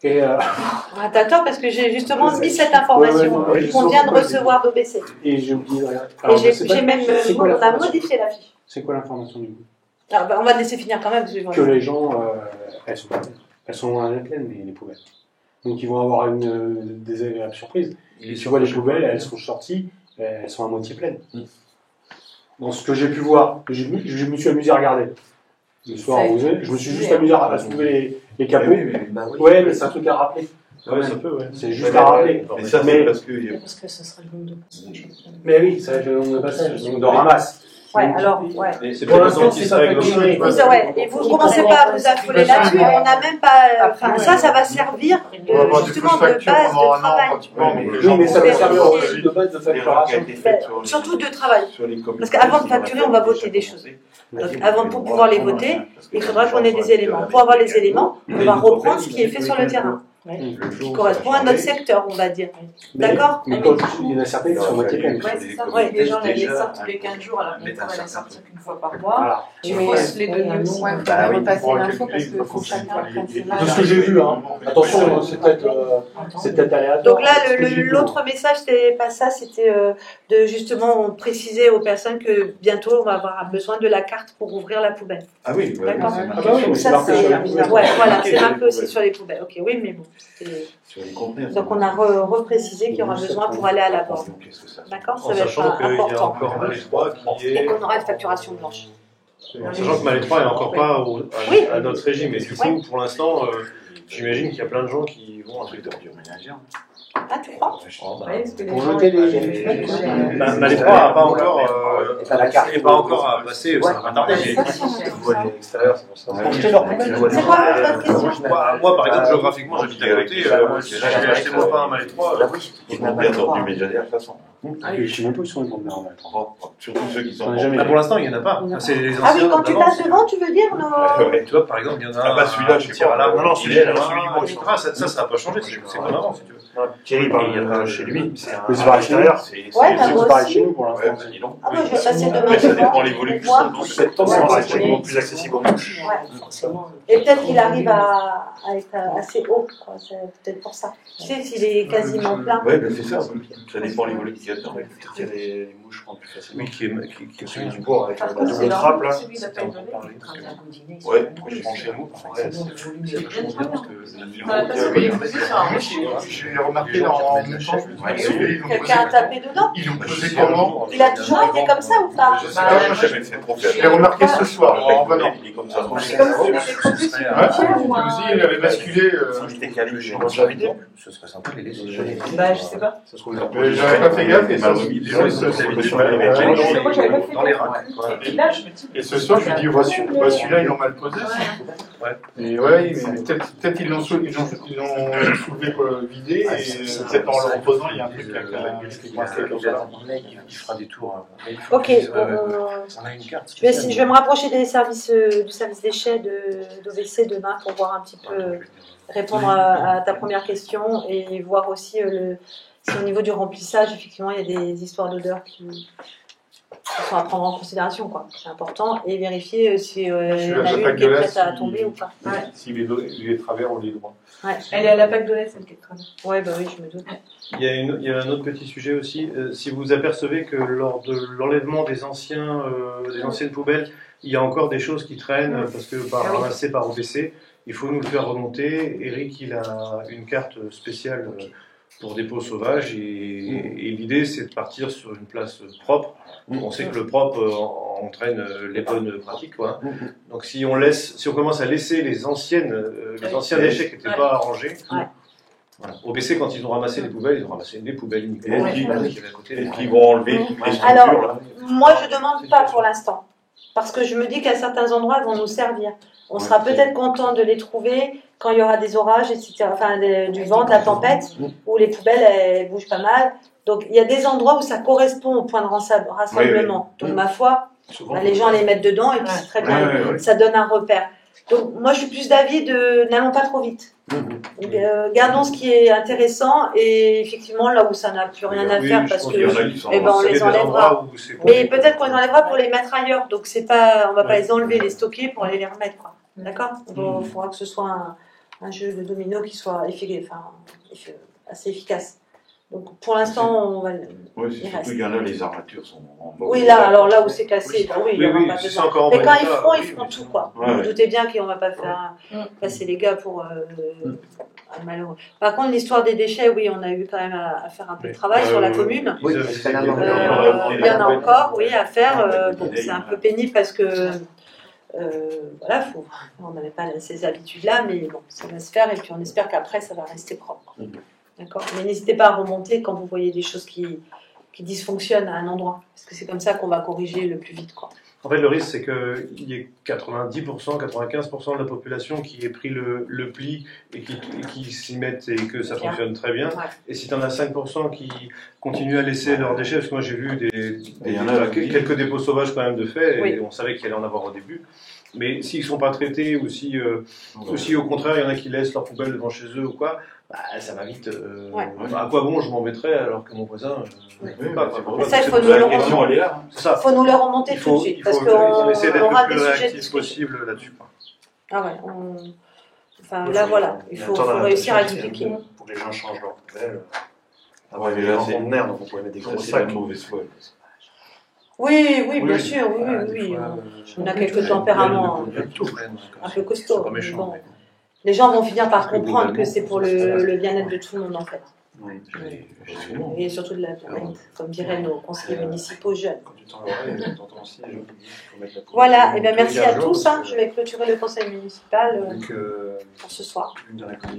Et Ah, t'as tort parce que j'ai justement mis cette information Ouais, qu'on vient de recevoir d'OBC. j'ai oublié de regarder. Et Alors, je sais pas, j'ai même c'est quoi on a l'information modifié la fiche. C'est quoi l'information du coup? Alors, bah, on va te laisser finir quand même. Parce Que les gens, elles sont à la pleine, les poubelles. Donc ils vont avoir une désagréable surprise. Et tu vois, les poubelles, elles sont sorties, elles sont à moitié pleines. Dans ce que j'ai pu voir, je me suis amusé à regarder. Le soir, Ça a je me suis juste amusé à soulever les capots. Bah oui. Ouais, mais c'est un truc à rappeler. ouais, ça peut, ouais. C'est juste à rappeler. Mais ça, Mais- c'est parce que. Parce que ce sera le nombre de passage. Mais oui, ça va être le nombre de passages, donc de ramasse. Ouais, alors, ouais. Mais c'est Pour pas l'instant, l'instant qui c'est serait pas avec facturé. le Ouais, et vous ne commencez pas à vous affoler là-dessus, on n'a même pas. Enfin, ça va servir On va avoir des justement fausses de factures base pendant de un an, travail. pratiquement. donc les Oui, gens mais vont ça va faire servir des- aussi de base de facturation. Surtout de travail. Parce qu'avant de facturer, on va voter des choses. Donc, avant, pour pouvoir les voter, il faudra qu'on ait des éléments. Pour avoir les éléments, on va reprendre ce qui est fait sur le terrain, qui correspond à notre secteur, on va dire. D'accord? Mais quand il y en a certaines qui sont à moitié pleines. Ouais, c'est ça. Ouais, Les gens la sortent tous les 15 jours, alors qu'on pourrait la sortir qu'une fois par mois. Voilà. Il faut se les donner aussi. Ouais, Bah oui. repasser Pour l'info parce calculer, que faut chacun prenne ses De marges. ce que j'ai vu, hein. Attention, c'est peut-être aléatoire. Donc là, Ce que j'ai vu, l'autre message, c'était pas ça, c'était de justement préciser aux personnes que bientôt on va avoir besoin de la carte pour ouvrir la poubelle. Ah oui, D'accord. Ah bah oui, Donc c'est ça, marqué c'est sur les poubelles. ouais, voilà, c'est marqué aussi sur les poubelles. Ok, oui, mais bon. c'est- sur les conteneurs. Donc on a reprécisé qu'il y aura besoin pour aller à la borne. D'accord, ça En va être sachant qu'il y a important. encore Malétroit qui Et est. qu'on aura une facturation blanche. En sachant que Malétroit n'est encore pas Oui. à notre régime. Et du coup, pour l'instant, j'imagine qu'il y a plein de gens qui vont à Twitter. Ah, tu crois? Ouais, parce que les Pour gens, jeter ils des- peuvent- Malétroit n'a pas encore faire la carte. Il n'est pas encore à passer, ça va pas tarder. Ouais, l'extérieur, c'est pour ça. Acheter leur poubelle. C'est quoi votre question? Moi, par exemple, géographiquement, j'habite à côté. J'ai acheté mon pain à Mal 3. Ah oui, Ils vont bien dans du médianaire, de toute façon. Je sais même pas où ils sont les bandes en même temps. Surtout ceux qui sont On a jamais Là, pour l'instant, il n'y en a pas. C'est les Ah oui, anciens quand tu d'avant. passes devant, tu veux dire non? Tu vois, par exemple, il y en a Ah bah, celui-là, je sais tire pas. à l'arbre. Non, non, celui-là, etc. Ça n'a pas changé. C'est comme avant, si tu veux. Thierry parle chez lui, c'est un Mais c'est pareil chez nous. Ouais, t'as C'est moi pareil aussi. chez nous pour l'instant. dis donc. Ah bah je vais passer demain Après, ça devant. dépend les volumes. Pour voir. Donc, cette tendance à être plus accessible aux mouches. Ouais. Et peut-être qu'il arrive à être assez haut, quoi. C'est peut-être pour ça. Tu sais, s'il est quasiment plein. Ouais, ben c'est ça. Ça dépend les volumes qu'il y a dedans. Il y a les mouches qui plus facilement. Oui, qui est Celui du bois avec Par la contre, c'est double trappe, là. normal, celui C'était d'appel en donné. parler. Ouais, Quand je prends chez nous, Il y a vachement bien. Voilà, Parce que les fusées sont un rocher. J'ai remarqué dans en même temps, celui-là, ils l'ont Quelqu'un a posé- tapé dedans? ils l'ont posé comment? Il a toujours été comme ça ou pas? Je sais pas, moi j'avais fait trop Je l'ai remarqué ce soir, en venant. Il est comme ça. C'est comme si c'était produit sur une pierre ou Lui aussi, il avait basculé. Si j'étais calé, j'ai déjà vidé. Ce serait sympa de les laisser. Bah, je sais pas. Ça se trouve, Mais j'avais pas fait gaffe et ça, Les ça, gens, ça, ils ça, sont ça, Moi, j'avais pas fait dans les gaffe. racks. Et puis là, je me dis. Et ce soir, je lui dis, celui-là, ils l'ont mal posé. Et ouais, mais peut-être ils l'ont soulevé pour le vider, et peut-être en le reposant, il y a un truc qui est coincé comme ça. Il fera des tours. Ok, On a une carte. je vais me rapprocher des services, du service déchets d'OVC demain pour voir un petit peu, répondre à ta première question et voir aussi si au niveau du remplissage, effectivement, il y a des histoires d'odeur qui sont à prendre en considération, quoi. C'est important, et vérifier si il y en a une qui est prête à tomber ou pas. Ouais. Si les travers, on les droit. Ouais. Elle est à la plaque de lait, celle qui est très bien. Ouais, bah oui, je me doute. Il y a un autre petit sujet aussi. Si vous apercevez que lors de l'enlèvement des anciennes poubelles, il y a encore des choses qui traînent parce que ramassées par OBC, il faut nous le faire remonter. Eric, il a une carte spéciale pour dépôt sauvage et l'idée c'est de partir sur une place propre. On sait que le propre entraîne les bonnes pratiques, quoi. Donc si on commence à laisser les anciens déchets qui n'étaient pas arrangés. Voilà. OBC, quand ils ont ramassé les poubelles, ils ont ramassé des poubelles uniquement. Et qui vont enlever toutes les structures. Alors, moi je demande pas pour l'instant, parce que je me dis qu'à certains endroits ils vont nous servir. On sera peut-être content de les trouver quand il y aura des orages, etc. Enfin, du vent, de la tempête, où les poubelles elles bougent pas mal. Donc il y a des endroits où ça correspond au point de rassemblement. Donc ma foi, les gens les mettent dedans et puis c'est très bien. Ça donne un repère. Donc moi je suis plus d'avis n'allons pas trop vite. Gardons ce qui est intéressant et effectivement là où ça n'a plus rien à faire parce que on les enlèvera. Mais peut-être qu'on les enlèvera pour les mettre ailleurs. Donc c'est pas, on va pas les enlever, les stocker pour aller les remettre, quoi. D'accord. Il faudra que ce soit un jeu de domino qui soit assez efficace. Donc pour l'instant on va. Oui, c'est surtout qu'il y en a, les armatures sont en bas. Oui, là où c'est cassé, oui, il y aura pas c'est besoin. encore en Mais bon quand état, ils feront tout, quoi. Ouais, Vous vous ouais. doutez bien qu'on va pas faire passer les gars pour malheureux. Par contre, l'histoire des déchets, oui, on a eu quand même à faire un peu de travail sur la commune. Oui, parce qu'il y en a Il y en a encore, oui, à faire. Bon, c'est un peu pénible parce que voilà, on n'avait pas ces habitudes-là, mais bon, ça va se faire et puis on espère qu'après ça va rester propre. D'accord. Mais n'hésitez pas à remonter quand vous voyez des choses qui dysfonctionnent à un endroit, parce que c'est comme ça qu'on va corriger le plus vite, quoi. En fait, le risque, c'est qu'il y ait 90%, 95% de la population qui ait pris le pli et qui s'y mettent et que ça fonctionne très bien. Ouais. Et si tu en as 5% qui continuent à laisser leurs déchets, parce que moi j'ai vu il y en a quelques dépôts sauvages quand même de fait, et Oui. on savait qu'il allait en avoir au début. Mais s'ils ne sont pas traités, ou si au contraire il y en a qui laissent leur poubelle devant chez eux ou quoi, ça va vite. À quoi bon je m'embêterais alors que mon voisin ne peut pas. Mais ça, il faut nous le question, elle est là. C'est ça. faut nous le remonter tout de suite, parce qu'on essayer d'être aura le des plus sujets de réactif discussion. possible là-dessus. Ah ouais, enfin là voilà, il faut réussir à expliquer. Pour que les gens changent leur poubelle. Ouais, mais Les là, gens c'est conteneurs, donc on pourrait mettre des gros c'est la sacs. mauvaise foi. Oui, bien sûr, oui. On a quelques tempéraments un peu costauds. Pas méchant. Bon, les gens vont finir par comprendre que c'est pour le bien-être de tout le monde en fait. Et surtout de la planète, comme diraient nos conseillers municipaux jeunes. Quand tu tends l'oreille, tu entends aussi les gens qui disent qu'il faut mettre la poubelle. Voilà, et bien merci à tous les tous. Je vais clôturer le conseil municipal Donc, pour ce soir. dans la communication.